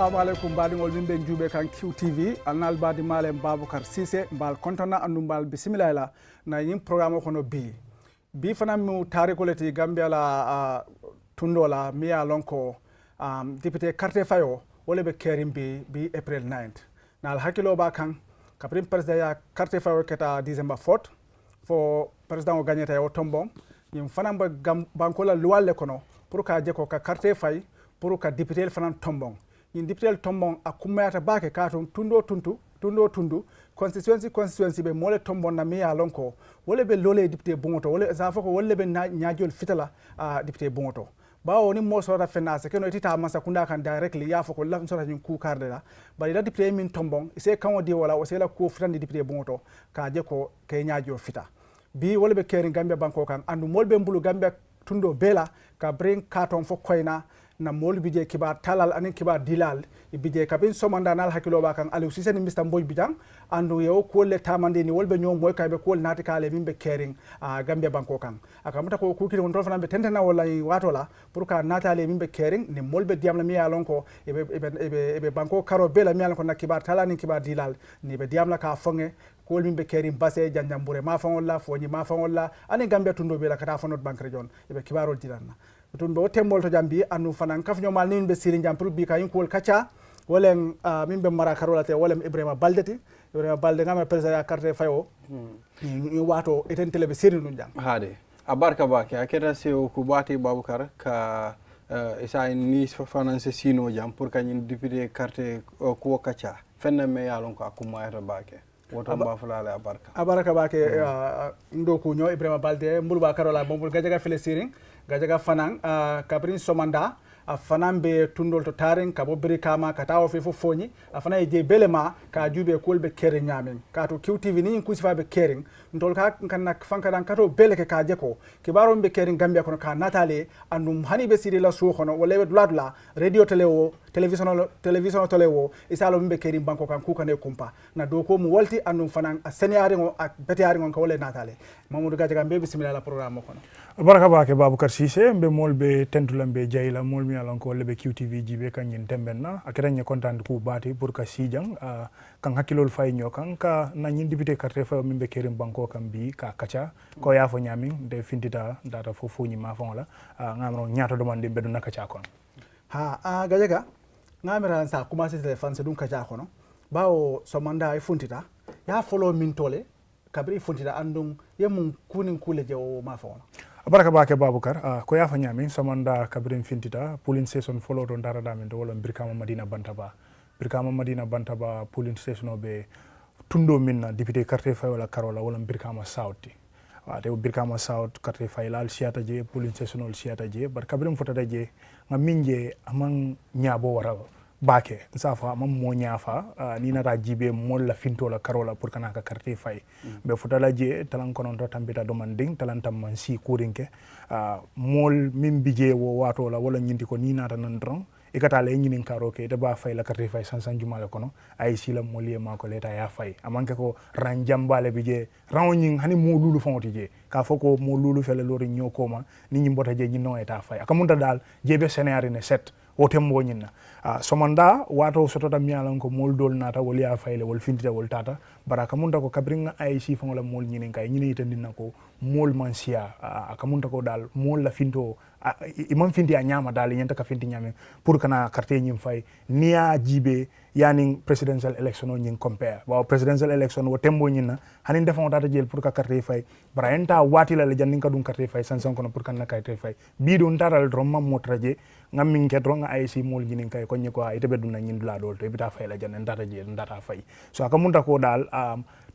assalamu alaikum baɗigol min ɓe juuɓe kan QTV alnal badi malem Baboucar Cissé mbal kontona andu mbal bisimilla la na yim programme kono bi fanan mu tarikoleti Gambia la tundola miya lonko député carte fayo wole be kerim bi April 9th na al hakilo ba kan kaprim président ya carte fayo keta December 4th fo président o gagneta yo tombon yim fanan ba bankola luwalle kono pour ka je ko ka carte fay pour ka député fanan tombon yin député tombon akumata bake katon tundu constituency be mole tombon na miya lonko wole be lole député bongoto wole sa fako wole be nyaajol fitala député bongoto bawo ni mo sora fenase keno etita masa kunda kan directly ya fako la sora nyin ku karde la bari la député min tombon ise kan di wala o se la ko fitandi député bongoto ka je ko kay nyaajo fita bi wole be keri Gambia banko kan andu molbe mbulu Gambia tundo bela ka bring katon fo koyna na mol bije kibar talal anin kibar dilal bije kabin somanda nal hakilo ba kan Aliou Cissé ni Mr Mbodj bijang andu yo ko le tamande ni wolbe ñom moy kaybe ko nati kale mimbe kering Gambia banko kan akamata ko ku kiri on ton fanambe tentena wala watola pour ka natale mimbe kering ni molbe diamla mi yalon ko ebe banko karo bela mi yalon ko na kibar talal ni kibar dilal ni be diamla ka fonge ko mimbe kering basse janjambure ma fangol la foñi ma fangol la ani Gambia tundo bela kata fonot bank region ebe kibarol dilanna tun be temmol to jambi anu fanan kaf ñomal ni be siri jam pour bi kay ko kacha wolen min be mara karolate wolem Ibrahima Balde ngam président ya carte fayo ni wato eten tele be siri nun jam haade abarka bake aketa sew ku bati Baboucar ka isa ni finance sino jam pour kanyin député carte ko kacha fenne me yalon ko akuma eta bake woto mba fulale abarka bake ndo ku ño Ibrahima Balde mbulba karola bombul gajaga fele siring gajaga fanan kabrin somanda a fanan be tundol to tarin ka bo brikama ka tawo fe fo foñi a fana je belema ka jube kolbe kere nyamen ka to QTV ni ku sifa be kering ndol ka kan nak fanka dan kato beleke ka jeko ke baro be kering Gambia kono ka natale andum hani be siri la so kono wala be duladula radio telewo television telewo isalo be kering banko kan ku kane kumpa na do ko mu walti andum fanan a seniari ngo ak betiari ngo ka wala natale Mamadou Gajaga be bismillah la programme kono baraka bake Baboucar Cissé mbe molbe tentulambe jayla molmi alonko lebe QTV jibe kanyin tembenna akiranye kontant ku bati pour ka sijang kan hakilol fay nyo kan ka na nyin député carte fa mimbe kerim banko kan bi ka kacha ko ya fo nyamin de findita data fo fo nyima fon la ngamro nyaato demande bedu na kacha kon Gajaga ngamira sa commencer téléphone se dun kacha kono bawo somanda e funtita ya follow min tole kabri funtita andum yemun kunin kule je o ma fon baraka bake Baboucar ko yafa nyami samanda kabrin fintita polling station follow don dara damen do wala Brikama Madina Bantaba polling station be tundo minna député carte fay wala karola wala Brikama South te Brikama South carte fay lal siata je polling station ol siata je bar kabrin fotata je ngaminje amang nyabo wara bake safa mam mo nyafa ni na rajibe mol la finto la karola pour kana ka carte fay be futala je talan konon to tambita do manding talan tam man si kurinke mol min bije wo wato la wala nyindi ko ni nata nan dron e kata le nyinin karo ke de ba fay la carte fay san jumala kono ay sila moliye mako leta ya fay amanke ko ranjambale bije rawnin hani mo lulu fonti je ka foko mo lulu fele lori nyokoma ni nyimbota je nyino eta fay akamunda dal jebe senari ne set wotembo nyinna somanda wato sotota mialan ko mol dol nata wol ya fayle wol fintita wol tata baraka munda ko kabringa ay si fangola mol nyinin kay nyini tandina ko mol mansia akamunda ko dal mol la finto imam finti a nyama dal nyanta ka finti nyame pour kana carte nyim fay niya jibe yani presidential election nyin compare wa presidential election wo tembo nyina hanin defon data jel pour ka carte fay braenta wati la jannin ka dum carte fay sansan kono pour kana carte fay bi don taral drom mam motraje ngam min ke dron ay si mol nyinin kay ko nyiko ay tebe dum na nyin dula dol to bita fay la jannen data jel data fay so akamunda ko dal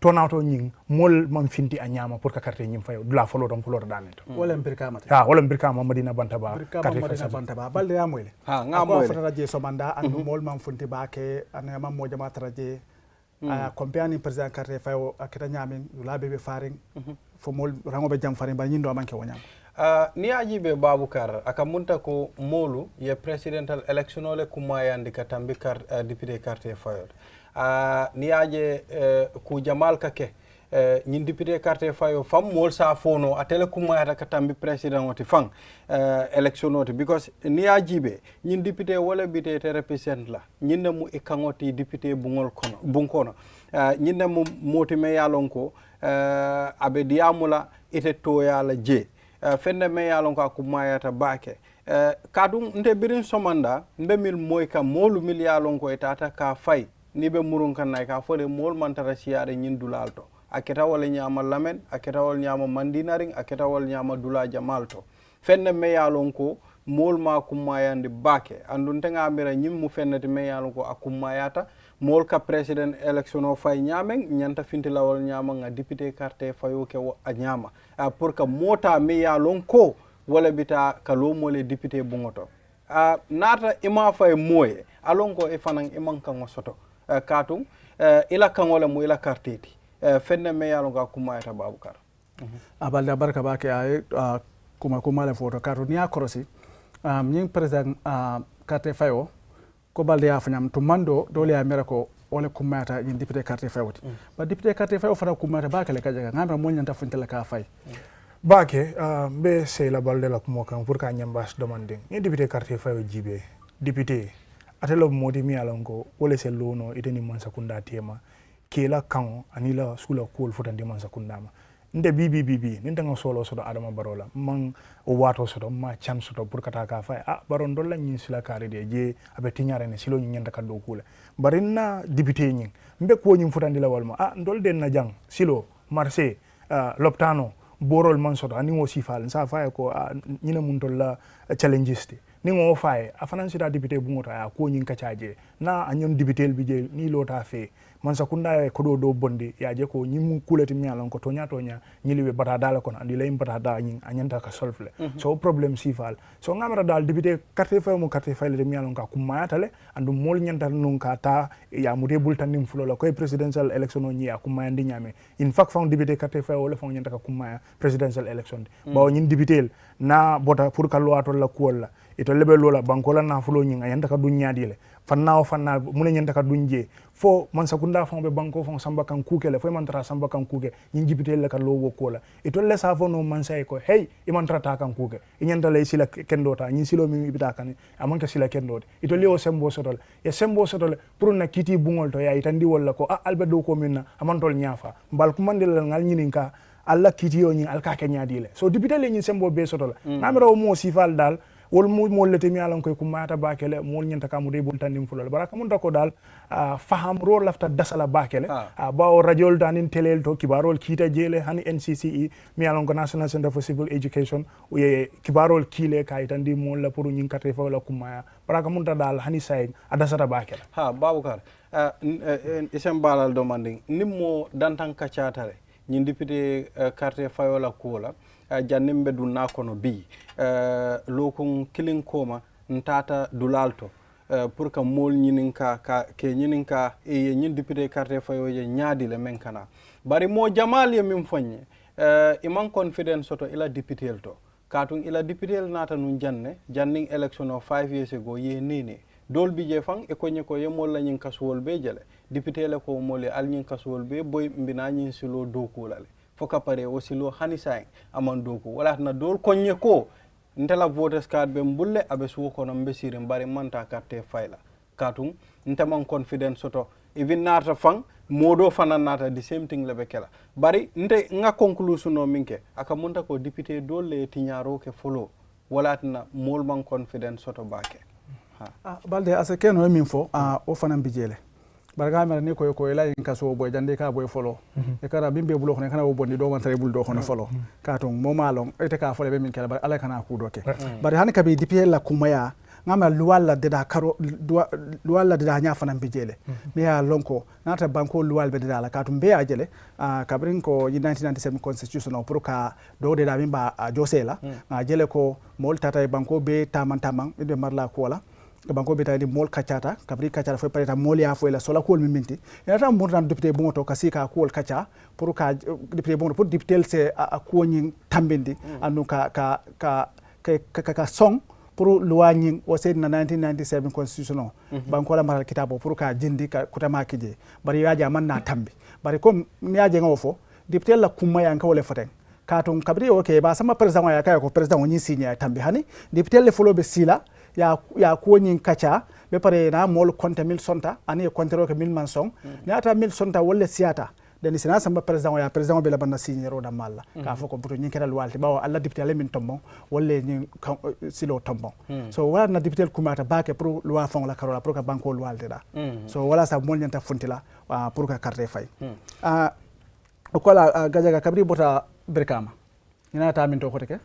tonato nying mol man finti a nyama pour ka carte nyim fay dula folo dom folo danet wala Brikama wala Brikama Madina Bantaba carte fay Bantaba balde ya moyle ngamoyle fota radio somanda andu mol man funti baake an mam mo jama traje compagnie président carte fay o akita nyamin dula bebe faring fo mol rangobe jam faring ba nyindo manke wonyam ni ajibe Baboucar akamunta ko molu ye presidential election ole kumayandi katambi député carte fayot ni aje ku jamal kake ñin député carte fayo fam mol sa fono atele kumayata katambi président oti fang élection oti because ni ya jibe ñin député wala bité te represent la ñin na mu ikangoti député bungol kono bunkono ñin na mu moti me yalon ko abe diamula ite to yala je fende me yalon ko akumayata bake kadum nte birin somanda mbe mil moy ka molu mil yalon ko etata ka fay ni be murun kan nay ka fole mol mantara siare ñin dulalto aketa wala nyama lamen aketa wala nyama mandinaring aketa wala nyama dula jamalto fenne me yalon ko mol ma kumayande bake andun tanga mira nyim mu fennati me yalon ko akumayata mol ka president election o fay nyamen nyanta finti lawol nyama nga député carte fayo ke a nyama pour que mota me yalon ko wala bita kalo mole député bungoto nata ima fay moye alon ko e fanan iman kan soto katum ila kan wala mo ila carteti fenne me yalo ga kumayata babukar abalda barka bake ay kuma le foto kato ni akorosi ñing president carte fayo ko balde ya fanyam to mando dole ya mera ko wala kumayata ñin député carte fayo ba député carte fayo fara kumayata bake le kajaga ngamba mo ñanta funtela ka fay bake be sey la balde la kumo kan pour ka ñambas demanding ni député carte fayo jibe député atelo modi mi alongo wala se lono iteni man sakunda tema kela kan anila sula kol futande man sakundama nde bibi ninde nga solo sodo adama barola man o wato sodo ma chan sodo pour kata ka fay baron dolla nyin sila kare de je abe tinyare ne silo nyin ka do kula barinna député nyin mbe ko nyin futande la walma ndol den na jang silo marché loptano borol man sodo ani wo sifal sa fay ko nyina mun dolla challenges ni ngo fay afanan sida député bu ngota ya ko nyin ka caje na anyon député bi je ni lota fe man sakunda ko do bondi ya je ko nyimu kulati mi alon ko tonya nyilibe bata dala kon andi lay bata da nyin anyanta ka solve le so problem sifal so ngamara dal député carte fay mo carte fay le mi alon ka kumaya le andu mol nyanta nun ka ta ya mu debul tanim fulo la koy presidential election ni ya kumaya ndi nyame in fact fon député carte fay wala fon nyanta ka kumaya presidential election bawo nyin député na bota pour ka loi to la ko la ito lebe lola bankola na fulo nyinga yanda ka dunya dile fanna mune nyanda ka dunje fo man sakunda fon be banko fon samba kan kukele fo man tra samba kan kuke nyin jibite le ka lowo kola ito le sa fo no man say ko hey iman tra ta kan kuke nyanda le sila kendo ta nyin silo mi bita kan amon ka sila kendo ito le o sembo sotol ya sembo sotol pour na kiti bungol to ya itandi wala ko albe do ko minna amon tol nyafa mbal ko mandel ngal nyininka alla kiti yo nyin alka ke nyaadile so dibite le nyin sembo be sotol namira o mo sifal dal wol mo lete mi alon koy kumata bakele mol nyanta kamu de bul tanim fulol baraka mun dako dal faham ro lafta dasala bakele bawo radiol danin telel to kibarol kita jele hani NCCE mi alon ko National Center for Civil Education o ye kibarol kile kay tandi mol la pour nyin kate fa wala kumaya baraka mun dal hani say adasata bakele babukar isem balal demanding nimmo dantan kacatare nyin député carte fayola kola jannimbe dunna kono bi lokon kilin koma ntata dulalto pour que mol nyininka ke nyininka e nyin député carte fayoje nyaadi le men kana bari mo jamal ye min fonye iman confidence soto ila député to katun ila député nata nun janning election of 5 years ago ye nene dol bi je fang e konye ko ye mol la nyin kaswol be jele député le ko mol al nyin kaswol be boy mbina nyin silo dokulale foka pare wasilo hani say aman doku wala na dol konye ko ntela voters card be mbulle abe suwo kono mbesire mbari manta carte fayla katum ntaman confidence soto even nata fang modo fanan nata the same thing lebe kela bari nte nga conclusion no minke aka munta ko député dole tinyaro ke follow wala na molman confidence soto bake balde asa keno min fo o fanan bijele barga mera ni ko ila in kaso boy jande ka boy folo e kara bimbe bulo khone kana wo bondi do man tare bul do khone folo ka ton mo malon ete ka fole be min kala bar ala kana ku doke bari han ka be DPL la kumaya ngama luwalla de da karo luwalla de da nya fanan bijele me ya lonko nata banko luwal be de da la ka tum be ajele kabrin ko 1997 constitution pour ka do de da min ba josela jele ko mol tata banko be tamang be marla ko wala banko beta di mol kachata kabri kachata foi pareta mol ya foi la sola ko minti ina tam mon tan député bonto kasika ko kacha pour ka député bonto pour député se ko nyin tambindi anu ka song pour loi nyin o se na 1997 constitution banko la maral kitabo pour ka jindi ka kutama kije bari yaja man na tambi bari comme ni yaje ngofo député la kuma yanka wala foten katon kabri okay ba sama president ya kay ko president woni signé tambi hani député le folo be sila ya ko nyin kacha be pare na mol konta 1000 sonta ani konta ro ke 1000 man song ni ata 1000 sonta wala siata deni sina samba president be la banna signé ro da malla ka foko buto nyin kedal walti bawo alla député le min tombo wala nyin silo tombo so wala na député kuma ta bake pour loi fond la karola pour ka banko walti da so wala sa mol nyanta funtila pour ka carte fay ko la gajaga kabri bota Birkama ina ta min to ko teke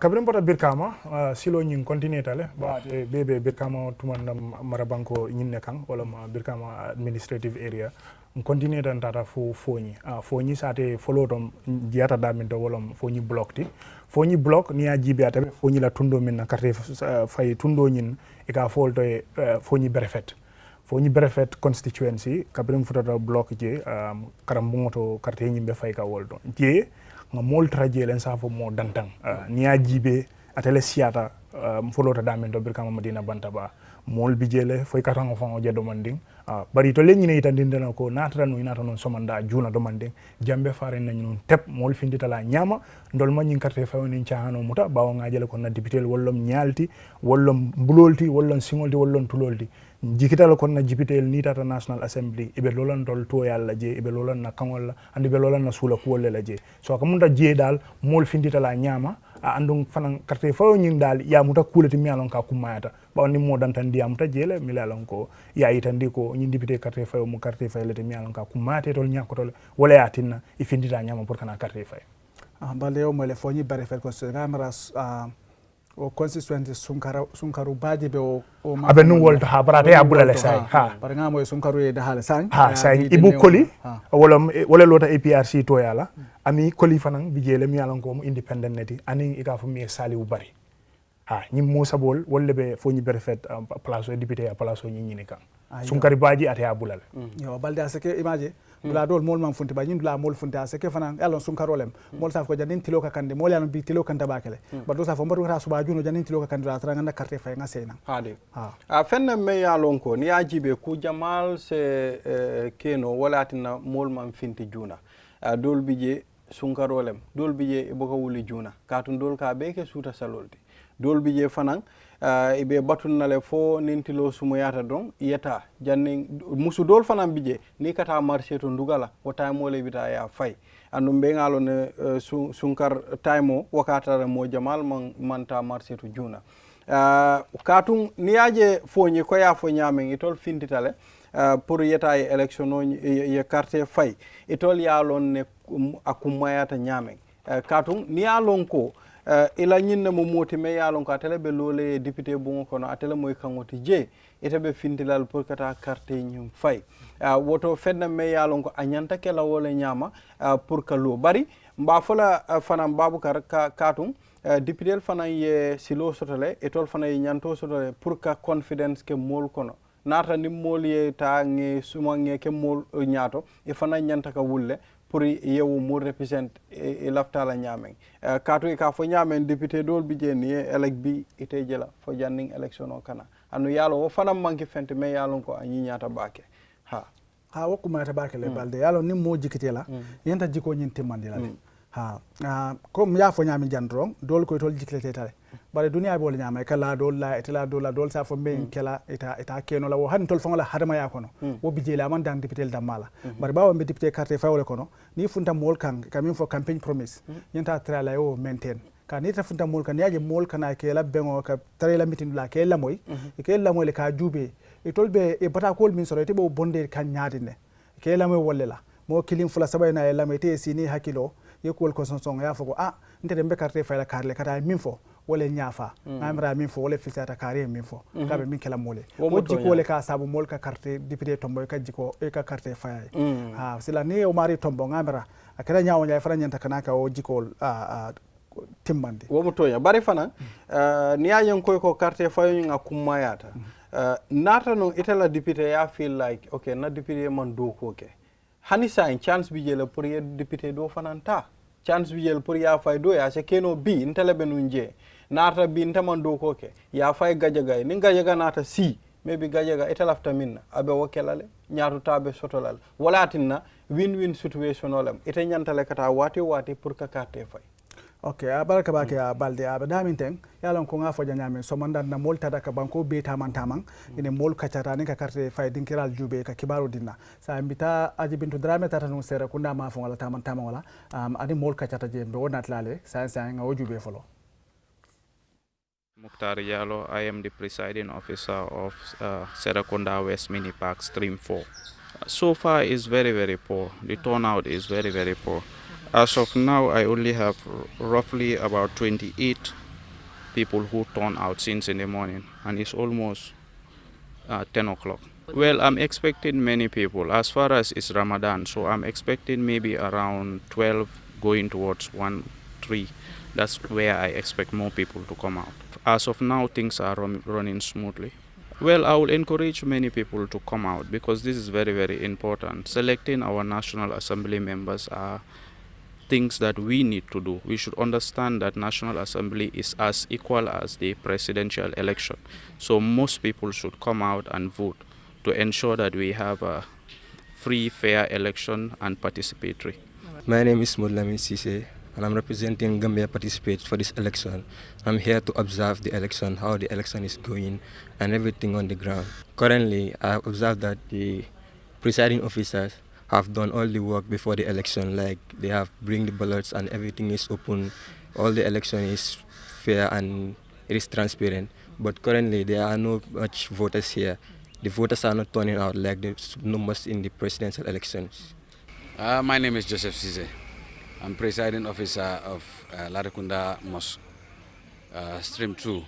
kabrin bota Birkama silo nyin continue tale ba bebe Birkama tuman marabanko nyinne kan wala ma Birkama administrative area continue dan tata foñi sate follow tom jiata da min to wala foñi block ni a jibe atabe foñi la tundo min na carte fay tundo nyin e ka folto e foñi berefet constituency kabrim futata block je karam bungoto carte nyimbe fay ka woldo je nga mol traje len safo mo dantang ni a jibe atele siata folota damen do Birkama Madina Bantaba mol bijele foy katango fango je domanding bari to leñi ne itandindana ko natata no inata non somanda juna domanding jambe fare nañ non tep mol findita la nyama ndol ma nyin carte fawni ciahano muta bawo ngajele ko na député wollom nyalti wollom bulolti wollom singolti wollom tulolti jikital kon na député ni tata National Assembly ibe lolan dol to yalla je ibe lolan na kangol andi be lolan na sula ko wolle la je so ko munda je dal mol findita la nyama andum fanan carte fawo nyin dal ya muta kulati mi alon ka kumayata bawo ni mo dantan di amuta jele mi alon ko ya itandi ko nyin député carte fawo mu carte fawo lete mi alon ka kumate tol nyakotol wala yatinna ifindita nyama pour kana carte fawo balde o mole fo nyi bare fer ko so gamara o constituency sunkaru baji be o abe nu wolto ha barate ya bulale say ha par ngamo sunkaru e da hala sang say ibu koli wala lota APRC to yala ami koli fanan bijele mi yalan ko mo independent neti ani ika fo mi sali u bari ñi Musa Bol wolle be fo ñi berefet place député a place ñi ñini kan sunkari baji ate ya bulale yo balde asake image bula dol mol man funti ba ñin dula mol funti asake fanan yalon sunkarolem mol saf ko janin tilo ka kande mol yalon bi tilo kan tabakele ba do saf mbaru ta suba juno janin tilo ka kande ra ngana carte fay nga seyna a fenna me yalon ko ni ajibe ku jamal se keno wala tinna mol man finti juna dol bije sunkarolem dol bije boko wuli juna katun dol ka be ke suta salolti dol bije fanan ibe batunnale fo nintilo sumoyata don yeta janni musu dol fanan bije ni kata marché to ndugala o time le bita ya fay andum be ngalo ne sunkar time wakata mo jamal manta marché to juna katun niaje foñi ko ya fo nyame itol finditale pour yeta e election o ye carte fay itol yalon ne akumayata nyame katun ni yalon ko ila ñinne mo moti me yalon ko atele be lole député bongo kono atele moy kangoti je itabe fintilal pour kata carte ñum fay woto fedna me yalon ko anyanta kala wole nyama pour ka lo bari mba fola fanam Baboucar katum député fanan ye silo sotole etol fanan ye nyanto sotole pour ka confidence ke mol kono nata ni mol ye ta nge suma nge ke mol nyaato e fanan nyanta ka wulle pour yewu mo represent e laftala nyamen kato e ka fo nyamen député dol bi jeni elek bi ite jela fo janning election o kana anu yalo o fanam manki fente me yalon ko anyi nyata bake ha wokuma ta bake le balde yalo ni mo jikitela yenta jiko nyin timandi la comme ya fo nyami jandron dol ko tol jiklete tale bare dunia bol nyama kala dol la etela dol sa fo be kala eta keno la wo han tol fongola hadama ya kono wo bijela man dan député dal mala bare bawo be député carte fawle kono ni funta mol kan kamin fo campaign promise yenta tra la yo maintain ka ni ta funta mol kan yaje mol kana kela bengo ka tare la mitin la kela moy kela moy le ka jube e tolbe e bata kol min soro te bo bonde kan nyaadine kela moy wolle la mo kilim fula sabay na la mete sini hakilo yekol ko son ya foko nte dembe carte fayla karle kata min fo wala nyafa ngamra min fo wala filata kare min fo kabe min kala mole o jiko le ka sabu mol ka carte député tombo ka jiko e ka carte fay sila ne o mari tombo ngamra akara nyaawo nyaay fara nyanta kana ka o jiko timmande wo mo toya bari fana ni ayen koy ko carte fay nga kumayata nata no itala député ya feel like okay na député man do ko ke hani sa chance bi jele pour ye député do fananta chance bi jele pour ya fay do ya se keno bi intele benunje nata bi ntaman do ko ke ya fay gajaga ni gajaga nata si maybe gajaga italafta minna abe wakelale nyaatu tabe sotolal wala tinna win-win situation olam ite nyantale kata wati pour ka carte fay. Okay, baraka bake balde abadamin teng yalon ko nga fo janyame so mandan na mol tada ka banko be tamang ine mol kacata ni ka carte fay dinkiral jube ka kibaru dinna sa mbita aji bintu drame tata no sera kunda ma fo wala tamang wala ani mol kacata je be wonat lale sa nga wojube folo. Mukhtar Yalo, I am the presiding officer of Serakunda West Mini Park Stream 4. So far is very, very poor. The turnout is very, very poor. As of now, I only have roughly about 28 people who turn out since in the morning, and it's almost 10 o'clock. Well, I'm expecting many people. As far as it's Ramadan, so I'm expecting maybe around 12 going towards 1, 3. That's where I expect more people to come out. As of now, things are running smoothly. Well, I will encourage many people to come out because this is very, very important. Selecting our National Assembly members are things that we need to do. We should understand that National Assembly is as equal as the presidential election. So most people should come out and vote to ensure that we have a free, fair election and participatory. My name is Modlami Sise, and I'm representing Gambia Participate for this election. I'm here to observe the election, how the election is going, and everything on the ground. Currently, I have observed that the presiding officers have done all the work before the election, like they have bring the ballots and everything is open. All the election is fair and it is transparent. But currently, there are no much voters here. The voters are not turning out like the numbers in the presidential elections. My name is Joseph Sise. I'm presiding officer of Larakunda Mosque, Stream 2.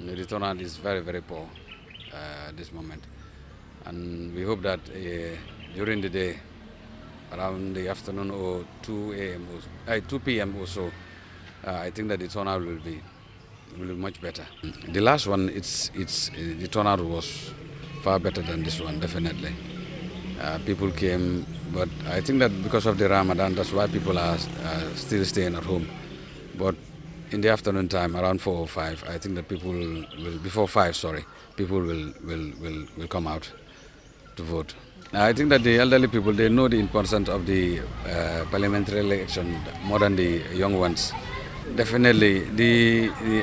The turnout is very, very poor at this moment. And we hope that during the day, around the afternoon or 2 p.m. or so, I think that the turnout will be much better. The last one, the turnout was far better than this one, definitely. People came, but I think that because of the Ramadan, that's why people are still staying at home. But in the afternoon time, around 4 or 5, I think that people will, before 5, sorry, people will come out to vote. I think that the elderly people, they know the importance of the parliamentary election more than the young ones. Definitely,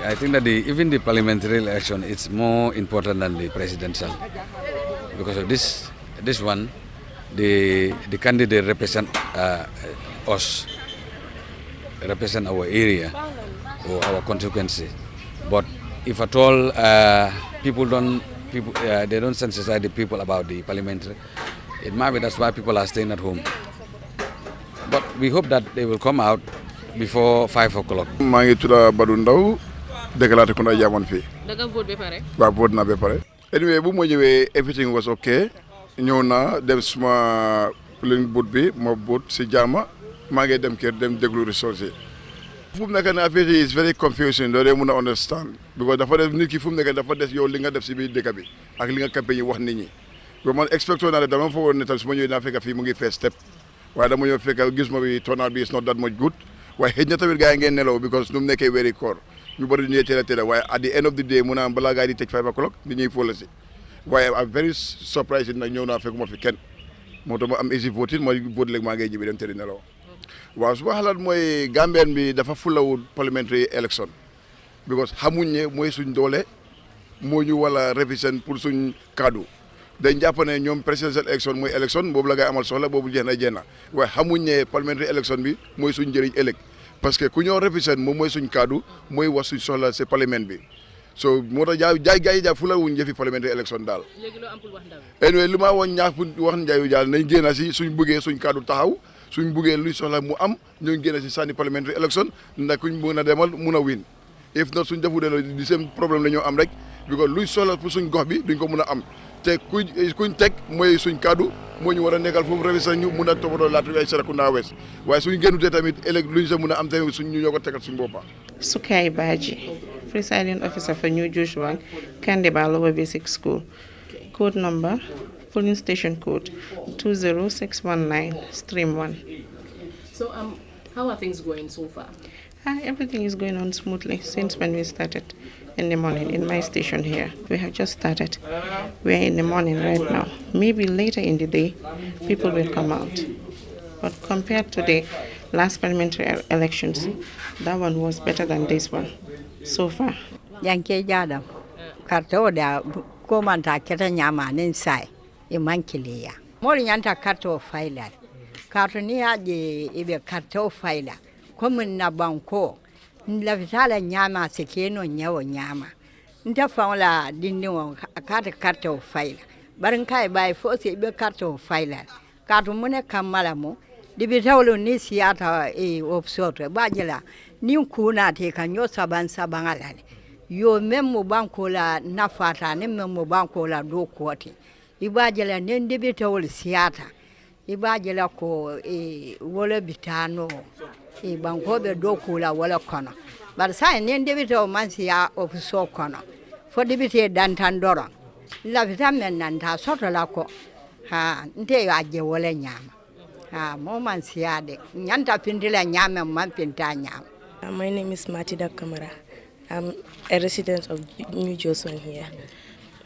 I think that even the parliamentary election is more important than the presidential. Because of this one, the candidate represent us, represent our area or our constituency. But if at all they don't sensitize the people about the parliamentary, it might be that's why people are staying at home. But we hope that they will come out before 5 o'clock. maa ngi tudd Badou Ndaw déclaré ko na jamono fii. da nga vote ba pare. waaw vote naa ba pare. Anyway bu ma ñëwee everything was okay. ñëw naa dem suma polling booth bi ma vote si jaama maa ngi dem kër dem déglu results yi. fu mu nekk ne affaire yi is very confusing doo dee mun a understand because dafa def nit ki fu mu nekk dafa des yow li nga def si biir dëkk bi ak li nga campagne yi wax nit ñi. man expecté naa ne dama fa woon ne tam su ma ñëwee naa fekk fii mu ngi first step waaye dama ñëw fekk gis ma bi turnout bi is not that much good. waaye xëy na tamit gars yi ngeen nelaw because nu mu nekkee weeri koor ñu bëri ñuy teel a teel waaye at the end of the day mu naan balaa gars yi di tëj 5 o'clock di ñuy fóola si waaye I'm very surprised nag ñëw naa fekkuma fi kenn moo tax ma am easy voting ma vote léegi maa ngi ñibbi dem tëddi nelaw waaw su ma xalaat mooy Gambien bi dafa fulawul parliamentary election because xamuñ ne mooy suñ doole moo ñu wala represent pour suñ kaddu dañ jàpp ne ñoom presidential election mooy election boobu la ngay amal soxla boobu jeex na waaye xamuñ ne parliamentary election bi mooy suñ njëriñ ëllëg parce que ku ñoo represent moom mooy suñ kaddu mooy wax suñ soxla si parlement bi so moo tax jaay fula wuñ jëfi parliamentary election daal. léegi loo am pour wax ndaw anyway lu ma woon ñaax pour wax njaayu daal nañ génn si suñ bëggee suñ kaddu taxaw suñ bëggee luy soxla mu am ñu génn si sànni parliamentary election ndax kuñ mën a demal mun a win if not suñ defu de di seen problème la ñoo am rek because luy soxla pour suñ gox bi duñ ko mun a am te kuñ teg mooy suñ kaddu moo ñu war a nekkal foofu represent ñu mun a toppatoo laatu ay Serekunda West waaye suñ génnutee tamit ëllëg luñ sa mun a am tamit suñ ñu ñoo ko tegal suñ boppa Sukay Baji, presiding officer for New Joshua, Kandeba Lower Basic School. Code number, polling station code 20619, stream 1. So how are things going so far? Everything is going on smoothly since when we started in the morning in my station here. We have just started. We are in the morning right now. Maybe later in the day, people will come out. but compared to the last parliamentary elections, that one was better than this one so far. Yanke jadam karto da ko manta keta nyama nin sai e mankiliya mori nyanta karto faila karto ni aje ibe karto faila ko mun na banko la vitala nyama sekeno nyawo nyama nta faula dinni won karto faila barin kai bai fo se ibe karto faila karto mun kamala mo dibi tawlo ni siata e opsoto bajela ni kuna te kanyo saban alale yo memmo banko la nafata ne memmo banko la do koti ibajela ne dibi tawlo siata ibajela ko e wala bitano e banko be do kula wala kono bar sai ne dibi taw man siya opso kono fo dibi te dantan doron la vitamin nan ta soto la ko ha nte aje wala nyama mo man siade nyanta pindila nyama man pinta nyama. My name is Matida Kamara. I'm a resident of New Johnson here.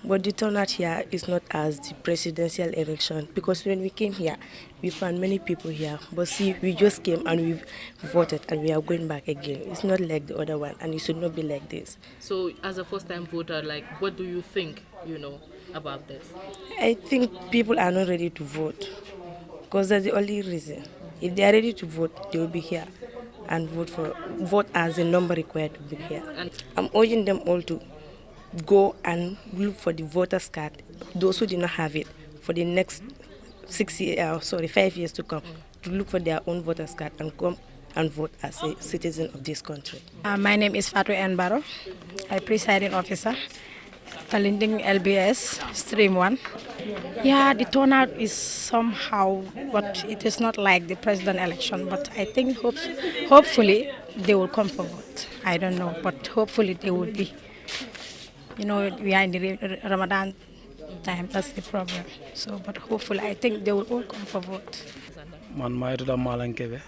But the turnout here is not as the presidential election, because when we came here, we found many people here. But see, we just came and we voted and we are going back again. It's not like the other one, and it should not be like this. So as a first-time voter, like, what do you think, about this? I think people are not ready to vote, because that's the only reason. If they are ready to vote, they will be here and vote as the number required to be here. And I'm urging them all to go and look for the voters card, those who did not have it, for the next 5 years to come, to look for their own voters card and come and vote as a citizen of this country. My name is Fatu Nbaro. I'm presiding officer, Talinding LBS, Stream 1. Yeah, the turnout is somehow, but it is not like the president election. But I think hopefully they will come for vote. I don't know, but hopefully they will be. We are in the Ramadan time, that's the problem. So, but hopefully I think they will all come for vote. Man, my tuda Malankebe.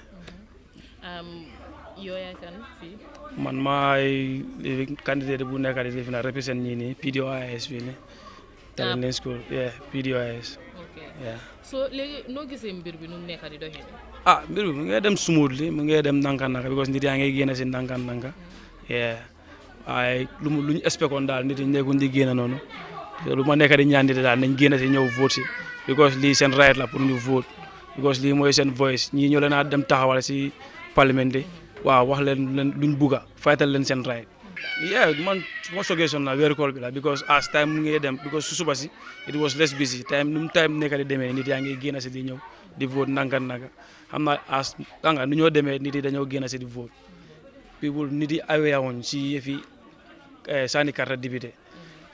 Man, my candidate who represent Nini, PDOIS, Talent School, yeah, PDOIS. Okay. Yeah. So, no gizim birbi num nekadi do hen. Birbi mungi dem smoothly, mungi dem nankan because niti ange gena sin nankan. Yeah. I luñ expect on dal nit ñi ko ndi gëna nonu lu ma nekk di ñaan nit dal nañ gëna ci ñew vote because li sen right la pour ñu vote because li moy sen voice ñi ñoo leena dem taxawal ci parlement bi waaw wax leen luñ bëgga fightal leen sen right. Yeah, man mo suggestion na very call bi la because as time mu ngi dem because su suba ci it was less busy time nekk di demee nit yaa ngi gëna ci di ñew di vote nankan naga xamna as nga ñu ñoo demee nit yi dañoo gëna ci di vote people nit yi aware won ci yefi sani carte député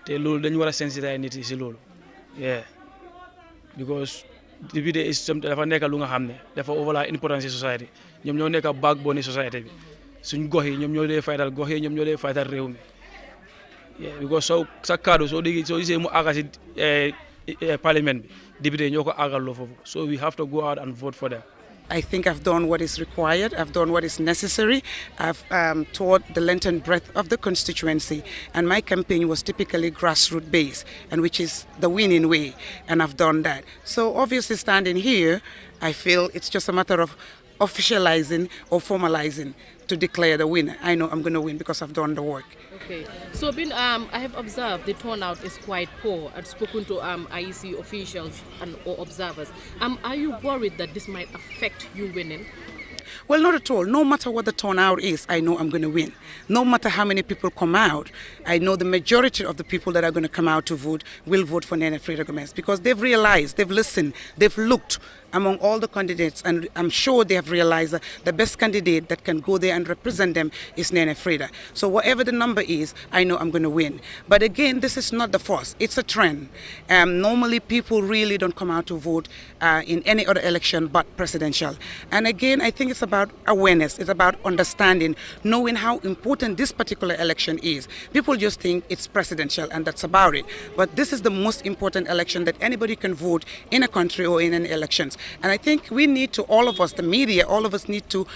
te loolu dañu war a sensitiser nit yi si loolu yeah because député is dafa nekk lu nga xam ne dafa overall importance ci society ñoom ñoo nekk backbone society bi suñ gox yi ñoom ñoo dee faytal gox yi ñoom ñoo dee faytal réew mi yeah because sa kaddu soo gisee mu àgga si parliament bi député ñoo ko àggal loo foofu so we have to go out and vote for them. I think I've done what is required. I've done what is necessary. I've taught the length and breadth of the constituency. And my campaign was typically grassroots based, and which is the winning way. And I've done that. So obviously standing here, I feel it's just a matter of officializing or formalizing to declare the winner. I know I'm going to win because I've done the work. Okay. So, I have observed the turnout is quite poor. I've spoken to IEC officials or observers. Are you worried that this might affect you winning? Well, not at all. No matter what the turnout is, I know I'm going to win. No matter how many people come out, I know the majority of the people that are going to come out to vote will vote for Nene Freda Gomez because they've realized, they've listened, they've looked among all the candidates, and I'm sure they have realized that the best candidate that can go there and represent them is Nene Freda. So whatever the number is, I know I'm going to win. But again, this is not the first. It's a trend. Normally, people really don't come out to vote in any other election but presidential. And again, I think it's about awareness. It's about understanding, knowing how important this particular election is. People just think it's presidential and that's about it. But this is the most important election that anybody can vote in a country or in any elections. And I think we need to, all of us, the media, all of us need to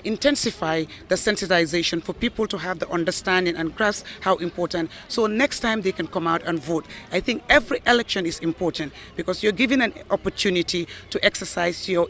intensify the sensitization for people to have the understanding and grasp how important. So next time they can come out and vote. I think every election is important because you're given an opportunity to exercise your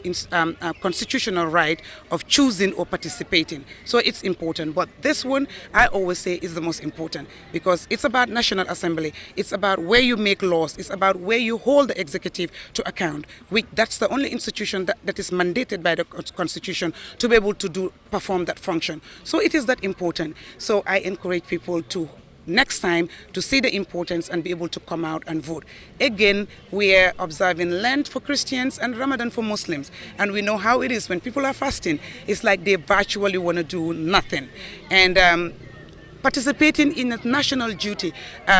constitutional right of choosing or participating. So it's important. But this one, I always say, is the most important because it's about National Assembly. It's about where you make laws. It's about where you hold the executive to account. That's the only institution that is mandated by the Constitution to be able to perform that function. So it is that important. So I encourage people to next time to see the importance and be able to come out and vote. Again, we are observing Lent for Christians and Ramadan for Muslims. And we know how it is when people are fasting. It's like they virtually want to do nothing. And participating in a national duty,